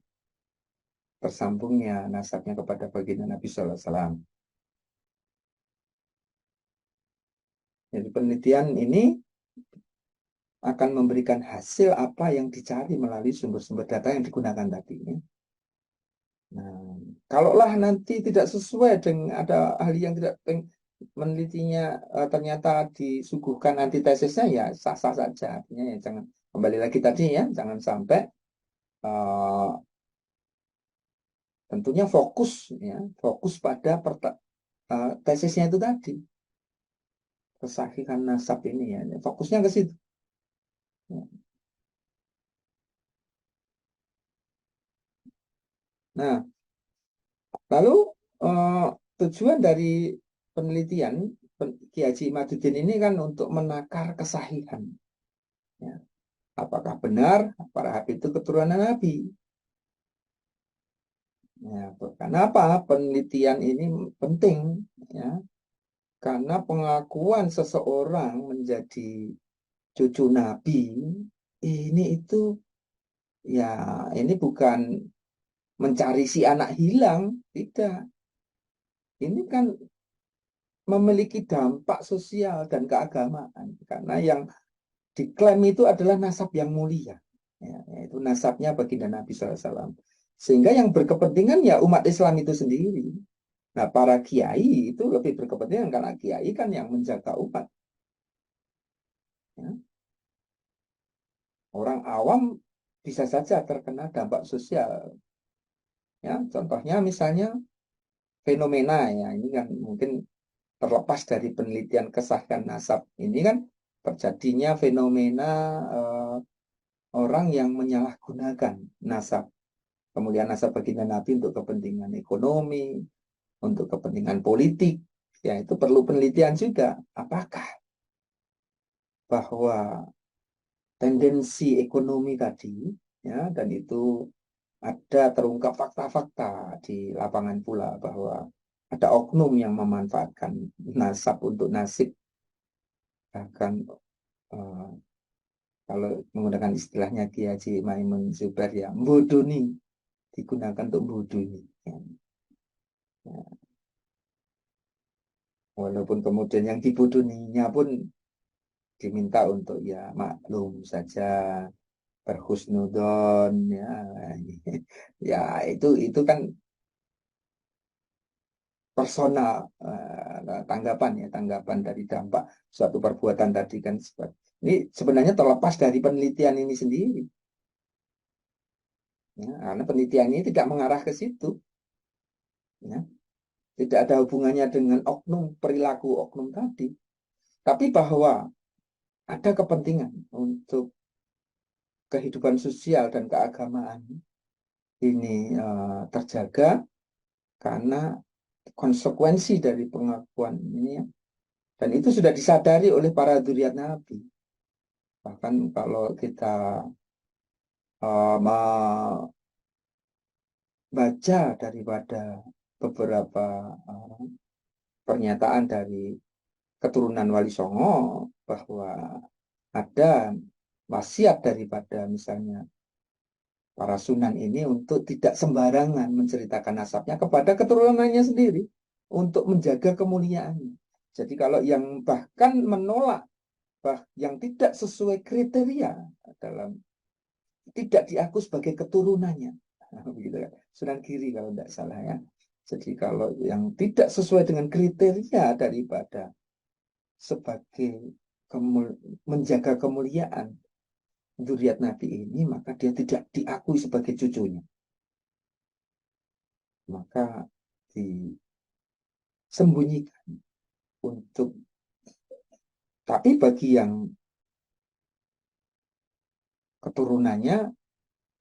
tersambungnya nasabnya kepada baginda Nabi Sallallahu Alaihi Wasallam. Jadi penelitian ini akan memberikan hasil apa yang dicari melalui sumber-sumber data yang digunakan tadi. Nah, kalaulah nanti tidak sesuai dengan ada ahli yang tidak menelitinya, ternyata disuguhkan antitesisnya, ya sah-sah saja. Artinya ya jangan, kembali lagi tadi ya, jangan sampai uh, tentunya fokus pada tesisnya itu tadi, kesahihan nasab ini, ya fokusnya ke situ. Nah, lalu eh, tujuan dari penelitian Ki Haji Imaduddin ini kan untuk menakar kesahihan. Ya. Apakah benar para Habib itu keturunan Nabi? Ya, kenapa penelitian ini penting? Ya, karena pengakuan seseorang menjadi cucu Nabi ini itu ya ini bukan mencari si anak hilang, tidak. Ini kan memiliki dampak sosial dan keagamaan karena yang diklaim itu adalah nasab yang mulia, ya, yaitu nasabnya baginda Nabi SAW. Sehingga yang berkepentingan ya umat Islam itu sendiri. Nah, para kiai itu lebih berkepentingan karena kiai kan yang menjaga umat. Ya. Orang awam bisa saja terkena dampak sosial. Ya, contohnya misalnya fenomena ya ini kan mungkin terlepas dari penelitian kesahihan nasab ini kan terjadinya fenomena eh, orang yang menyalahgunakan nasab kemuliaan nasab baginda Nabi untuk kepentingan ekonomi, untuk kepentingan politik. Ya itu perlu penelitian juga. Apakah bahwa tendensi ekonomi tadi ya dan itu ada terungkap fakta-fakta di lapangan pula bahwa ada oknum yang memanfaatkan nasab untuk nasib bahkan eh, kalau menggunakan istilahnya Ki Haji Maimun Zubair ya bodoni digunakan untuk bodoni ya. Ya, walaupun kemudian yang dibodoninya pun diminta untuk ya maklum saja berhusnudon ya ya itu kan personal tanggapan ya tanggapan dari dampak suatu perbuatan tadi kan ini sebenarnya terlepas dari penelitian ini sendiri ya, karena penelitian ini tidak mengarah ke situ ya tidak ada hubungannya dengan oknum perilaku oknum tadi tapi bahwa ada kepentingan untuk kehidupan sosial dan keagamaan ini terjaga karena konsekuensi dari pengakuan ini ya. Dan itu sudah disadari oleh para dzurriyyat Nabi. Bahkan kalau kita membaca daripada beberapa uh, pernyataan dari keturunan Wali Songo bahwa ada wasiat daripada misalnya para sunan ini untuk tidak sembarangan menceritakan nasabnya kepada keturunannya sendiri untuk menjaga kemuliaannya. Jadi kalau yang bahkan menolak yang tidak sesuai kriteria dalam tidak diaku sebagai keturunannya. Nah, begitu kan. Sunan Giri kalau tidak salah ya. Jadi kalau yang tidak sesuai dengan kriteria daripada sebagai menjaga kemuliaan dzurriyyat Nabi ini, maka dia tidak diakui sebagai cucunya. Maka disembunyikan untuk tapi bagi yang keturunannya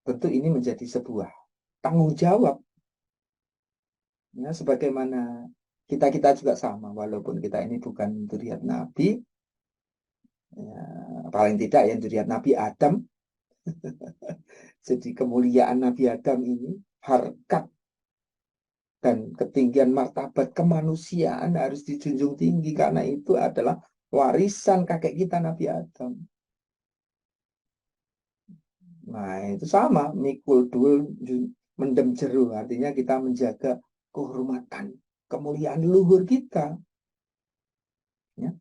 tentu ini menjadi sebuah tanggung jawab ya sebagaimana kita juga sama walaupun kita ini bukan dzurriyyat Nabi ya, paling tidak yang dzurriyyat Nabi Adam jadi kemuliaan Nabi Adam ini harkat dan ketinggian martabat kemanusiaan harus dijunjung tinggi karena itu adalah warisan kakek kita Nabi Adam. Nah, itu sama, mikul dul mendem jeru, artinya kita menjaga kehormatan, kemuliaan leluhur kita. Ya.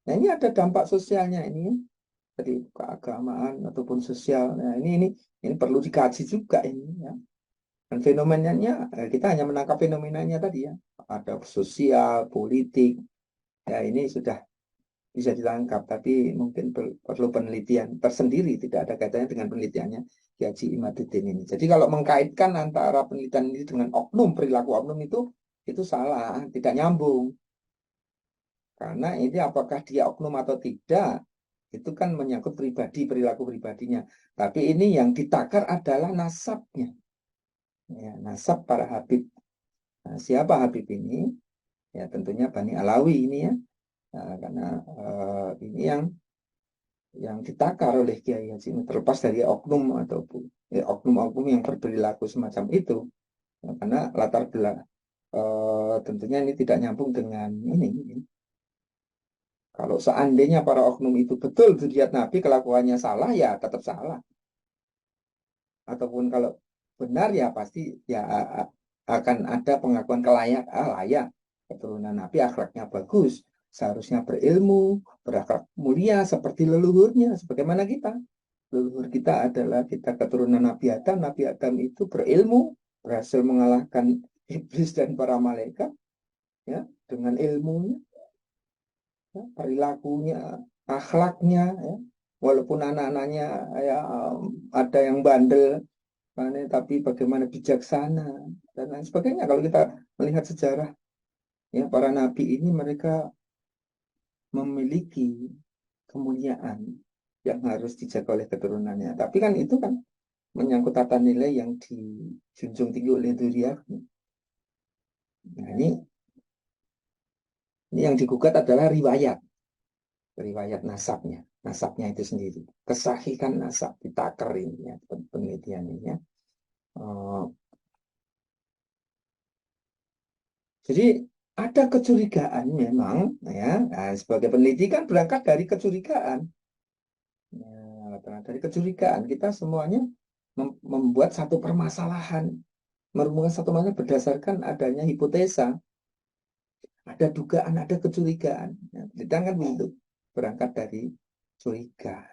Nah, ini ada dampak sosialnya ini, jadi keagamaan ataupun sosial. Nah, ini perlu dikaji juga ini. Ya. Dan fenomenanya, kita hanya menangkap fenomenanya tadi ya. Ada sosial, politik, ya ini sudah bisa ditangkap, tapi mungkin perlu penelitian tersendiri, tidak ada kaitannya dengan penelitiannya Ki Haji Imaduddin ini. Jadi kalau mengkaitkan antara penelitian ini dengan oknum, perilaku oknum itu salah, tidak nyambung. Karena ini apakah dia oknum atau tidak, Itu kan menyangkut pribadi, perilaku pribadinya. Tapi ini yang ditakar adalah nasabnya. Ya, nasab para Habib. Nah, siapa Habib ini? Ya tentunya Bani Alawi ini ya. Nah, karena ini yang ditakar oleh Kiai Haji ini terlepas dari oknum ataupun oknum-oknum yang berperilaku semacam itu. Ya, karena latar belakang tentunya ini tidak nyambung dengan ini. Kalau seandainya para oknum itu betul zuriat Nabi, kelakuannya salah, ya tetap salah. Ataupun kalau benar, ya pasti ya akan ada pengakuan layak keturunan Nabi, akhlaknya bagus, seharusnya berilmu, berakhlak mulia seperti leluhurnya, sebagaimana kita. Leluhur kita adalah kita keturunan Nabi Adam. Nabi Adam itu berilmu, berhasil mengalahkan iblis dan para malaikat, ya, dengan ilmunya, ya, perilakunya, akhlaknya, ya. Walaupun anak-anaknya ya ada yang bandel, tapi bagaimana bijaksana dan lain sebagainya. Kalau kita melihat sejarah, ya, para nabi ini mereka memiliki kemuliaan yang harus dijaga oleh keturunannya. Tapi kan itu kan menyangkut tata nilai yang dijunjung tinggi oleh dzurriyyah. Nah, ini yang digugat adalah riwayat nasabnya itu sendiri. Kesahihan nasab ditakar ini ya, penelitian ini ya. Jadi ada kecurigaan memang ya. Nah, sebagai peneliti kan berangkat dari kecurigaan. Ya, dari kecurigaan kita semuanya membuat satu permasalahan, merumuskan satu masalah berdasarkan adanya hipotesa, ada dugaan, ada kecurigaan. Ya, penelitian kan begitu, berangkat dari curiga.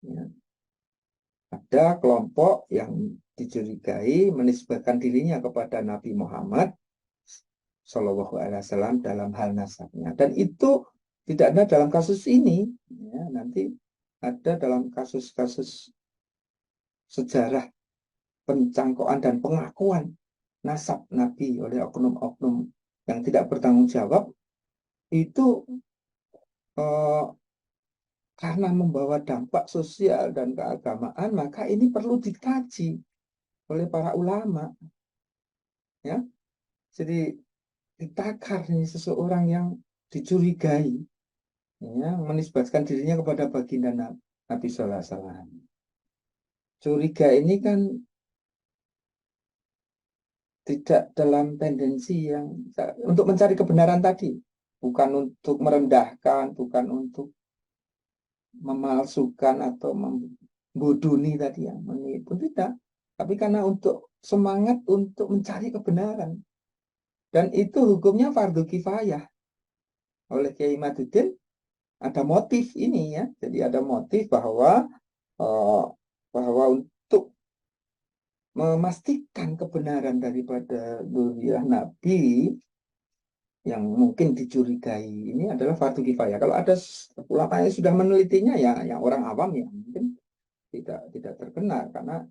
Ya. Ada kelompok yang dicurigai menisbahkan dirinya kepada Nabi Muhammad Shallallahu Alaihi Wasallam dalam hal nasabnya, dan itu tidak ada dalam kasus ini. Ya, nanti ada dalam kasus-kasus sejarah pencangkokan dan pengakuan nasab Nabi oleh oknum-oknum yang tidak bertanggung jawab itu eh, karena membawa dampak sosial dan keagamaan, maka ini perlu dikaji oleh para ulama, ya. Jadi ditakar ini seseorang yang dicurigai, ya, menisbatkan dirinya kepada baginda Nabi Sallallahu Alaihi Wasallam. Curiga ini kan tidak dalam tendensi yang untuk mencari kebenaran tadi, bukan untuk merendahkan, bukan untuk memalsukan atau membuduni tadi, yang menipu, tidak, tapi karena untuk semangat untuk mencari kebenaran, dan itu hukumnya fardu kifayah. Oleh Kiai Maduddin ada motif ini ya, jadi ada motif bahwa uh, untuk memastikan kebenaran daripada dzurriyyah Nabi yang mungkin dicurigai ini adalah fardu kifayah. Kalau ada ulama yang sudah menelitinya, ya yang orang awam ya mungkin tidak terkena, karena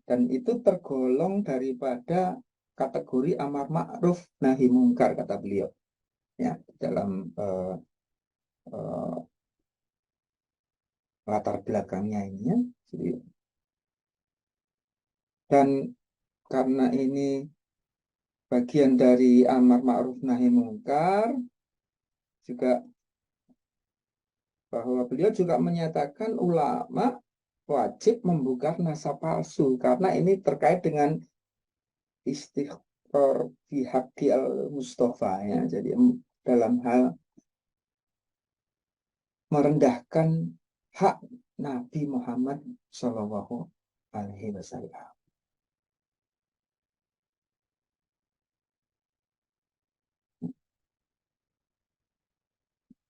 dan itu tergolong daripada kategori amar ma'ruf nahi mungkar, kata beliau ya dalam uh, latar belakangnya ini ya. Jadi, dan karena ini bagian dari amar ma'ruf nahi mungkar, juga bahwa beliau juga menyatakan ulama wajib membuka nasab palsu karena ini terkait dengan istighfar bihaqi al-Mustafa ya. Jadi dalam hal merendahkan hak Nabi Muhammad Shallallahu Alaihi Wasallam.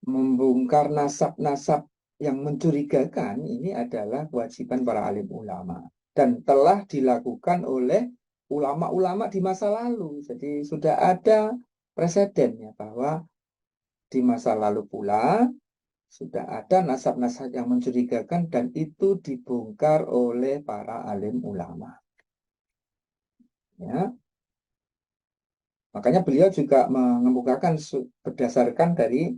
Membongkar nasab-nasab yang mencurigakan ini adalah kewajiban para alim ulama dan telah dilakukan oleh ulama-ulama di masa lalu. Jadi sudah ada presidennya bahwa di masa lalu pula sudah ada nasab-nasab yang mencurigakan dan itu dibongkar oleh para alim ulama. Ya, makanya beliau juga mengemukakan berdasarkan dari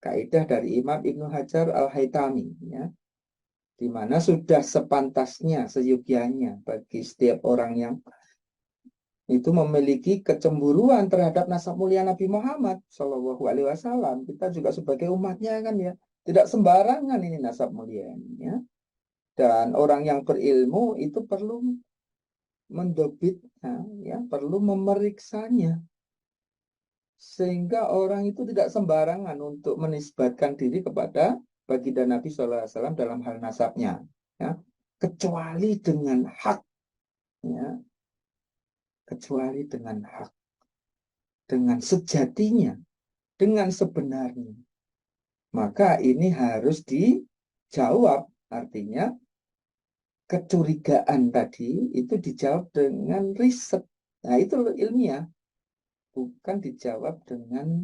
kaidah dari Imam Ibnu Hajar Al-Haytami, ya, di mana sudah sepantasnya, seyogianya bagi setiap orang yang itu memiliki kecemburuan terhadap nasab mulia Nabi Muhammad Shallallahu Alaihi Wasallam. Kita juga sebagai umatnya kan ya, tidak sembarangan ini nasab mulia ini, ya. Dan orang yang berilmu itu perlu mendobitnya, ya, perlu memeriksanya, sehingga orang itu tidak sembarangan untuk menisbatkan diri kepada baginda Nabi SAW dalam hal nasabnya, ya, kecuali dengan hak, ya, kecuali dengan hak, dengan sejatinya, dengan sebenarnya. Maka ini harus dijawab, artinya kecurigaan tadi itu dijawab dengan riset. Nah, itu ilmiah, bukan dijawab dengan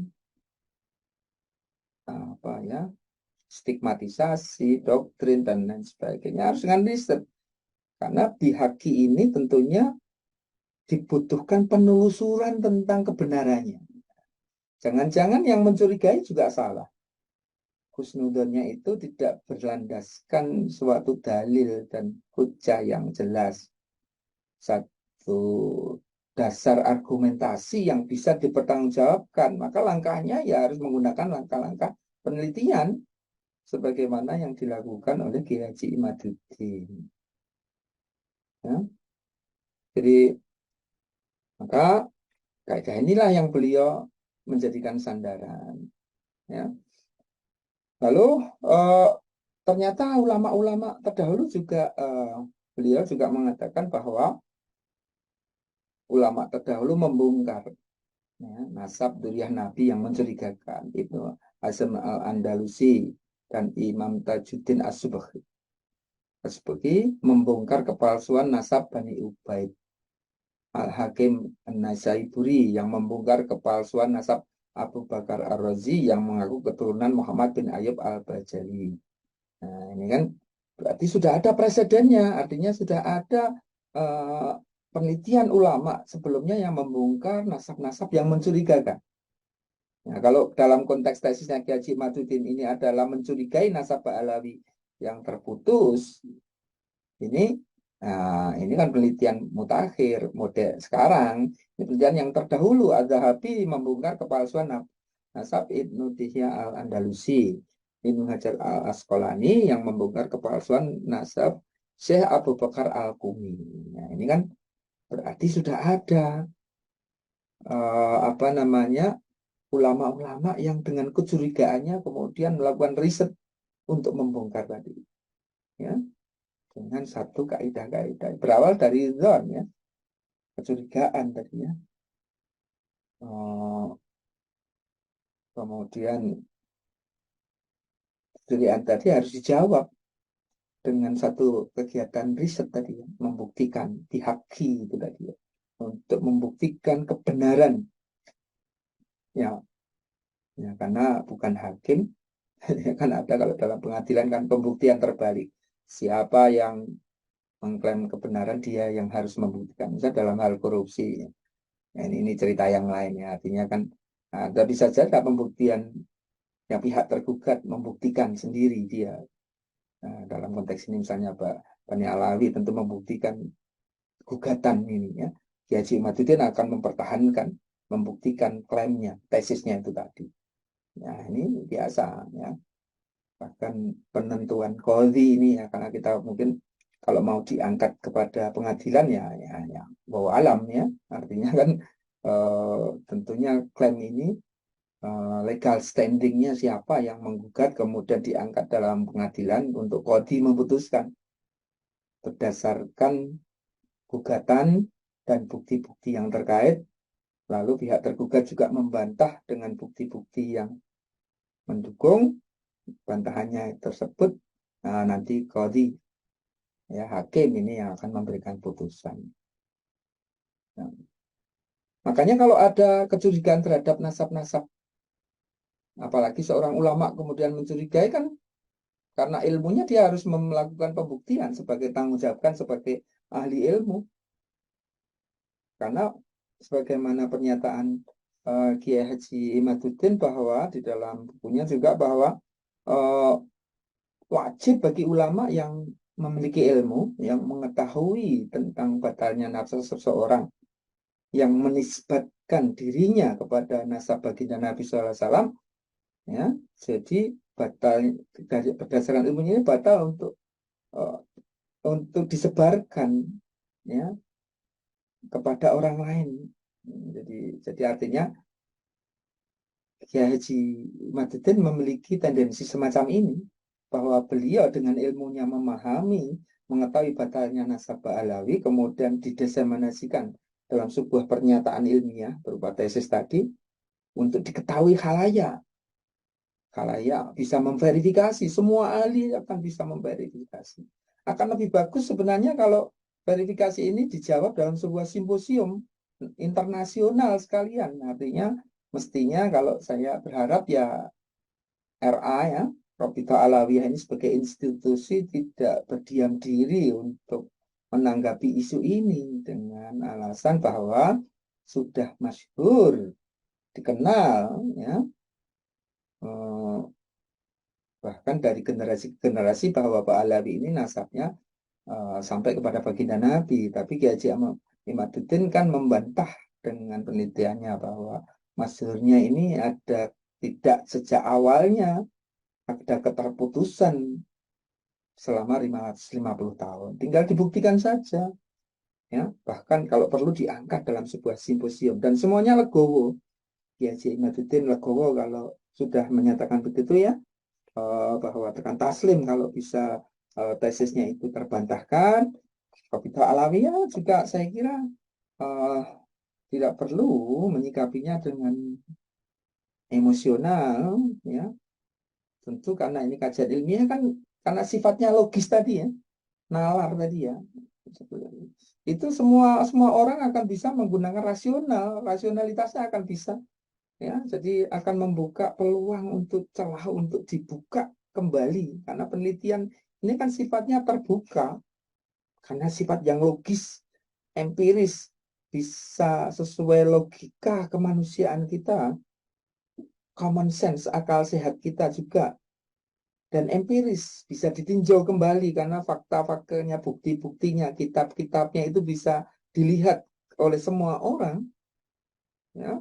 apa ya, stigmatisasi, doktrin dan lain sebagainya. Harus dengan riset. Karena bihaki ini tentunya dibutuhkan penelusuran tentang kebenarannya. Jangan-jangan yang mencurigai juga salah. Husnudonnya itu tidak berlandaskan suatu dalil dan hujah yang jelas. Satu dasar argumentasi yang bisa dipertanggungjawabkan. Maka langkahnya ya harus menggunakan langkah-langkah penelitian sebagaimana yang dilakukan oleh Kiai Haji Imaduddin. Ya. Jadi maka kaidah inilah yang beliau menjadikan sandaran. Ya. Lalu ternyata ulama-ulama terdahulu juga beliau juga mengatakan bahwa ulama terdahulu membongkar, ya, nasab dzurriyyah Nabi yang mencurigakan, itu Hasyim Al-Andalusi dan Imam Tajuddin As-Subki membongkar kepalsuan nasab Bani Ubaid. Al-Hakim An-Nasaiburi yang membongkar kepalsuan nasab Abu Bakar Ar-Razi yang mengaku keturunan Muhammad bin Ayyub Al-Bajali. Nah, ini kan berarti sudah ada presidennya, artinya sudah ada penelitian ulama sebelumnya yang membongkar nasab-nasab yang mencurigakan. Nah, kalau dalam konteks tesisnya Kiai Haji Imaduddin ini adalah mencurigai nasab Ba'alawi yang terputus, ini kan penelitian mutakhir mode sekarang. Ini penelitian yang terdahulu, Az-Zahabi membongkar kepalsuan nasab Ibnu Dihya Al-Andalusi. Ibnu Hajar Al-Asqalani yang membongkar kepalsuan nasab Syekh Abu Bakar Al-Qumi. Nah, ini kan berarti sudah ada ulama-ulama yang dengan kecurigaannya kemudian melakukan riset untuk membongkar tadi, ya, dengan satu kaidah-kaidah berawal dari zon, ya, kecurigaan tadinya. Kemudian kecurigaan tadi harus dijawab dengan satu kegiatan riset tadi, ya, membuktikan dihaki itu tadi, ya, untuk membuktikan kebenaran, ya, ya, karena bukan hakim. Ya kan ada kalau dalam pengadilan kan pembuktian terbalik, siapa yang mengklaim kebenaran dia yang harus membuktikan. Misalnya dalam hal korupsi, nah, ini cerita yang lain, ya, artinya kan ada bisa saja pembuktian yang pihak tergugat membuktikan sendiri dia. Nah, dalam konteks ini misalnya Pak Bani Alawi tentu membuktikan gugatan ini, ya. Kiai Haji Imaduddin akan mempertahankan, membuktikan klaimnya, tesisnya itu tadi. Nah, ini biasa, ya. Bahkan penentuan qadhi ini, ya, karena kita mungkin kalau mau diangkat kepada pengadilan, ya bawa alam, ya, artinya kan tentunya klaim ini legal standingnya siapa yang menggugat kemudian diangkat dalam pengadilan untuk qadhi memutuskan berdasarkan gugatan dan bukti-bukti yang terkait, lalu pihak tergugat juga membantah dengan bukti-bukti yang mendukung bantahannya tersebut. Nah, nanti qadhi, ya, hakim ini yang akan memberikan putusan. Nah, makanya kalau ada kecurigaan terhadap nasab-nasab, apalagi seorang ulama kemudian mencurigai, kan karena ilmunya dia harus melakukan pembuktian sebagai tanggung jawabkan sebagai ahli ilmu. Karena sebagaimana pernyataan Kiai Haji Imaduddin bahwa di dalam bukunya juga bahwa eh, wajib bagi ulama yang memiliki ilmu, yang mengetahui tentang batalnya nafsu seseorang, yang menisbatkan dirinya kepada nasab baginda Nabi SAW, ya, jadi batal dari berdasarkan ilmunya ini batal eh, untuk disebarkan, ya, kepada orang lain. Jadi artinya Kiai Haji Imaduddin memiliki tendensi semacam ini, bahwa beliau dengan ilmunya memahami, mengetahui batalnya nasab Alawi, kemudian dideseminasikan dalam sebuah pernyataan ilmiah berupa tesis tadi untuk diketahui khalayak. Khalayak bisa memverifikasi, semua ahli akan bisa memverifikasi. Akan lebih bagus sebenarnya kalau verifikasi ini dijawab dalam sebuah simposium internasional sekalian. Artinya mestinya kalau saya berharap ya RA, ya, Robito Alawiyah ini sebagai institusi tidak berdiam diri untuk menanggapi isu ini dengan alasan bahwa sudah masyhur, dikenal, ya, eh, bahkan dari generasi ke generasi bahwa Pak Alawi ini nasabnya sampai kepada baginda Nabi. Tapi Kiai Haji Imaduddin kan membantah dengan penelitiannya bahwa masyhurnya ini ada, tidak sejak awalnya, ada keterputusan selama 550 tahun. Tinggal dibuktikan saja. Ya, bahkan kalau perlu diangkat dalam sebuah simposium. Dan semuanya legowo. Kiai Haji Imaduddin legowo kalau sudah menyatakan begitu, ya, bahwa tekan taslim kalau bisa tesisnya itu terbantahkan. Kopito Alawiyah juga saya kira eh, tidak perlu menyikapinya dengan emosional, ya, tentu karena ini kajian ilmiah kan, karena sifatnya logis tadi, ya, nalar tadi, ya, itu semua semua orang akan bisa menggunakan rasionalitasnya akan bisa, ya, jadi akan membuka peluang untuk celah untuk dibuka kembali, karena penelitian ini kan sifatnya terbuka, karena sifat yang logis, empiris, bisa sesuai logika kemanusiaan kita, common sense, akal sehat kita juga, dan empiris bisa ditinjau kembali karena fakta-faktanya, bukti-buktinya, kitab-kitabnya itu bisa dilihat oleh semua orang, ya,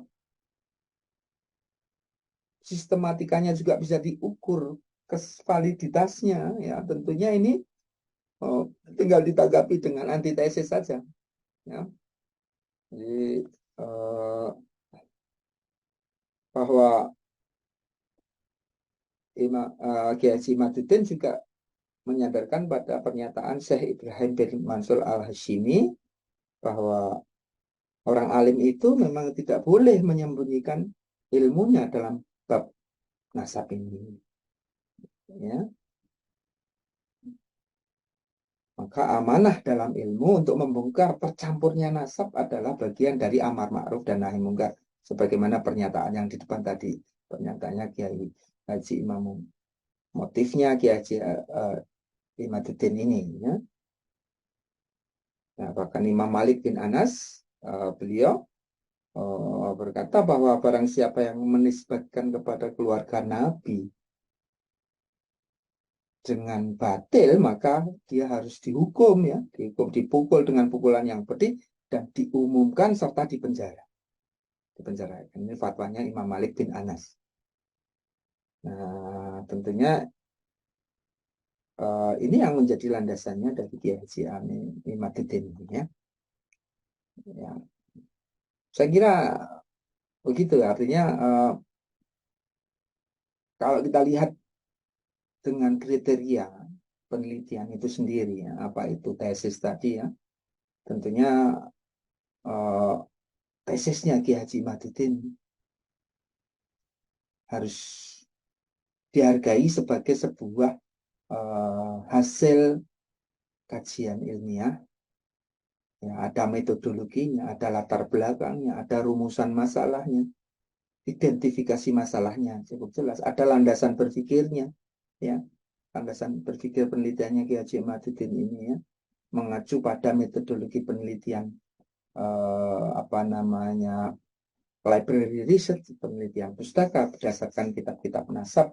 sistematikanya juga bisa diukur validitasnya, ya, tentunya ini oh, tinggal ditanggapi dengan antitesis saja, ya. Jadi bahwa Kiai Haji Imaduddin juga menyadarkan pada pernyataan Syekh Ibrahim bin Mansur Al-Hashimi bahwa orang alim itu memang tidak boleh menyembunyikan ilmunya dalam bab nasab ini, ya. Maka amanah dalam ilmu untuk membongkar tercampurnya nasab adalah bagian dari amar ma'ruf dan nahi mungkar, sebagaimana pernyataan yang di depan tadi, pernyataannya Kiai Haji Imam, motifnya Kiai Haji Imaduddin ini, ya. Nah, bahkan Imam Malik bin Anas, beliau berkata bahwa barang siapa yang menisbatkan kepada keluarga Nabi dengan batil, maka dia harus dihukum, ya, dihukum, dipukul dengan pukulan yang pedih dan diumumkan serta dipenjara. Dipenjara. Ini fatwanya Imam Malik bin Anas. Nah, tentunya ini yang menjadi landasannya dari Kiai Haji Imaduddin, ya. Ya, saya kira begitu. Artinya kalau kita lihat dengan kriteria penelitian itu sendiri, ya, apa itu tesis tadi, ya, tentunya eh, tesisnya Kiai Haji Imaduddin harus dihargai sebagai sebuah hasil kajian ilmiah, ya, ada metodologinya, ada latar belakangnya, ada rumusan masalahnya, identifikasi masalahnya cukup jelas, ada landasan berpikirnya, ya, landasan berpikir penelitiannya Kiai Haji Imaduddin ini, ya, mengacu pada metodologi penelitian apa namanya library research, penelitian pustaka berdasarkan kitab-kitab nasab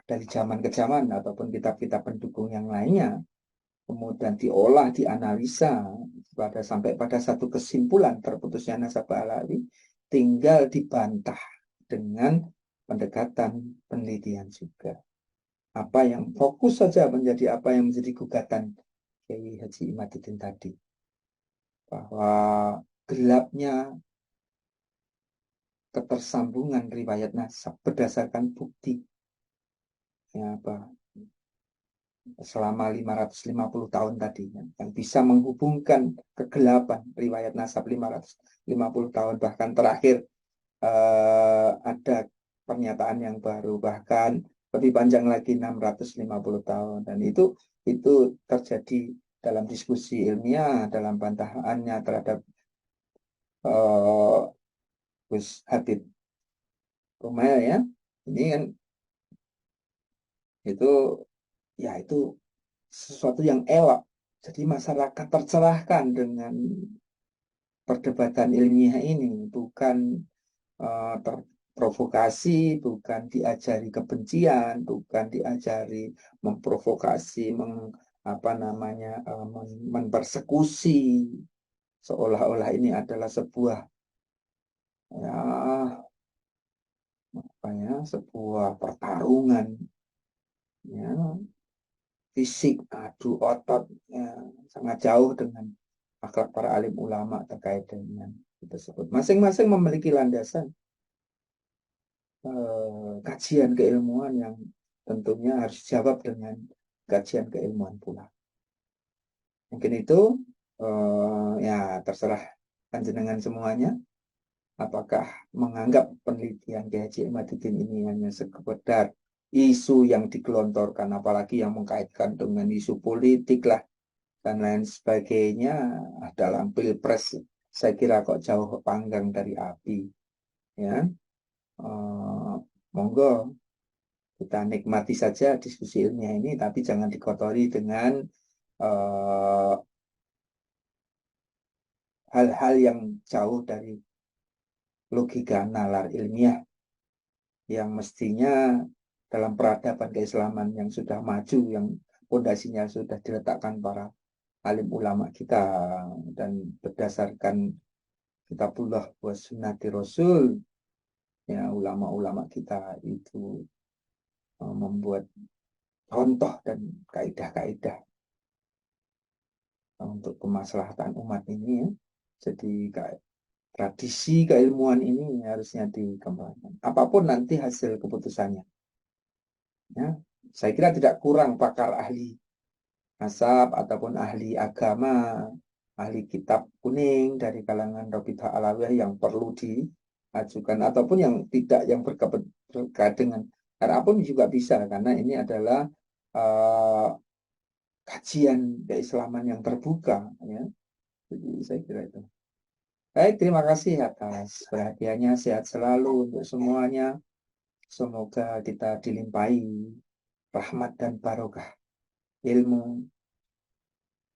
dari zaman ke zaman ataupun kitab-kitab pendukung yang lainnya, kemudian diolah, dianalisa sampai pada satu kesimpulan terputusnya nasab Alawi, tinggal dibantah dengan pendekatan penelitian juga. Apa yang fokus saja menjadi apa yang menjadi gugatan Kiai Haji Imaduddin tadi, bahwa gelapnya ketersambungan riwayat nasab berdasarkan bukti ya, apa selama 550 tahun tadi yang bisa menghubungkan kegelapan riwayat nasab 550 tahun, bahkan terakhir ada pernyataan yang baru bahkan lebih panjang lagi 650 tahun, dan itu terjadi dalam diskusi ilmiah, dalam bantahannya terhadap Gus Habib Kumail ya. Ini kan itu sesuatu yang elok. Jadi masyarakat tercerahkan dengan perdebatan ilmiah ini, bukan terprovokasi, bukan diajari kebencian, bukan diajari memprovokasi, mempersekusi, seolah-olah ini adalah sebuah sebuah pertarungan ya, fisik, adu otot ya, sangat jauh dengan akhlak para alim ulama terkait dengan tersebut. Masing-masing memiliki landasan kajian keilmuan yang tentunya harus dijawab dengan kajian keilmuan pula. Mungkin itu ya terserah panjenengan semuanya. Apakah menganggap penelitian Kiai Haji Imaduddin ini hanya sekedar isu yang digelontorkan, apalagi yang mengkaitkan dengan isu politik lah dan lain sebagainya dalam pilpres, saya kira kok jauh panggang dari api ya. Monggo kita nikmati saja diskusi ilmiah ini, tapi jangan dikotori dengan hal-hal yang jauh dari logika nalar ilmiah yang mestinya dalam peradaban keislaman yang sudah maju, yang pondasinya sudah diletakkan para alim ulama kita, dan berdasarkan kitabullah wa sunnati rasul ya, ulama-ulama kita itu membuat contoh dan kaidah-kaidah untuk kemaslahatan umat ini ya. Jadi tradisi keilmuan ini harusnya dikembangkan apapun nanti hasil keputusannya ya. Saya kira tidak kurang pakar ahli nasab ataupun ahli agama, ahli kitab kuning dari kalangan Robita Alawiyah yang perlu diajukan, ataupun yang tidak, yang berkait dengan apapun juga bisa, karena ini adalah kajian keislaman yang terbuka ya. Jadi saya kira itu. Baik, terima kasih atas perhatiannya. Sehat selalu untuk semuanya. Semoga kita dilimpahi rahmat dan barokah ilmu,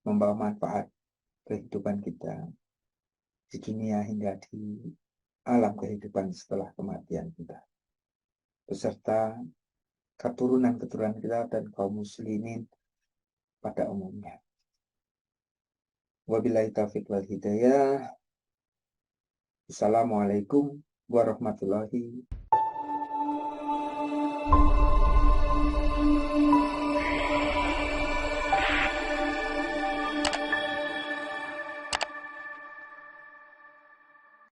membawa manfaat kehidupan kita di dunia hingga di alam kehidupan setelah kematian kita, beserta keturunan-keturunan kita dan kaum muslimin pada umumnya. Wabillahi taufiq wal hidayah. Assalamualaikum warahmatullahi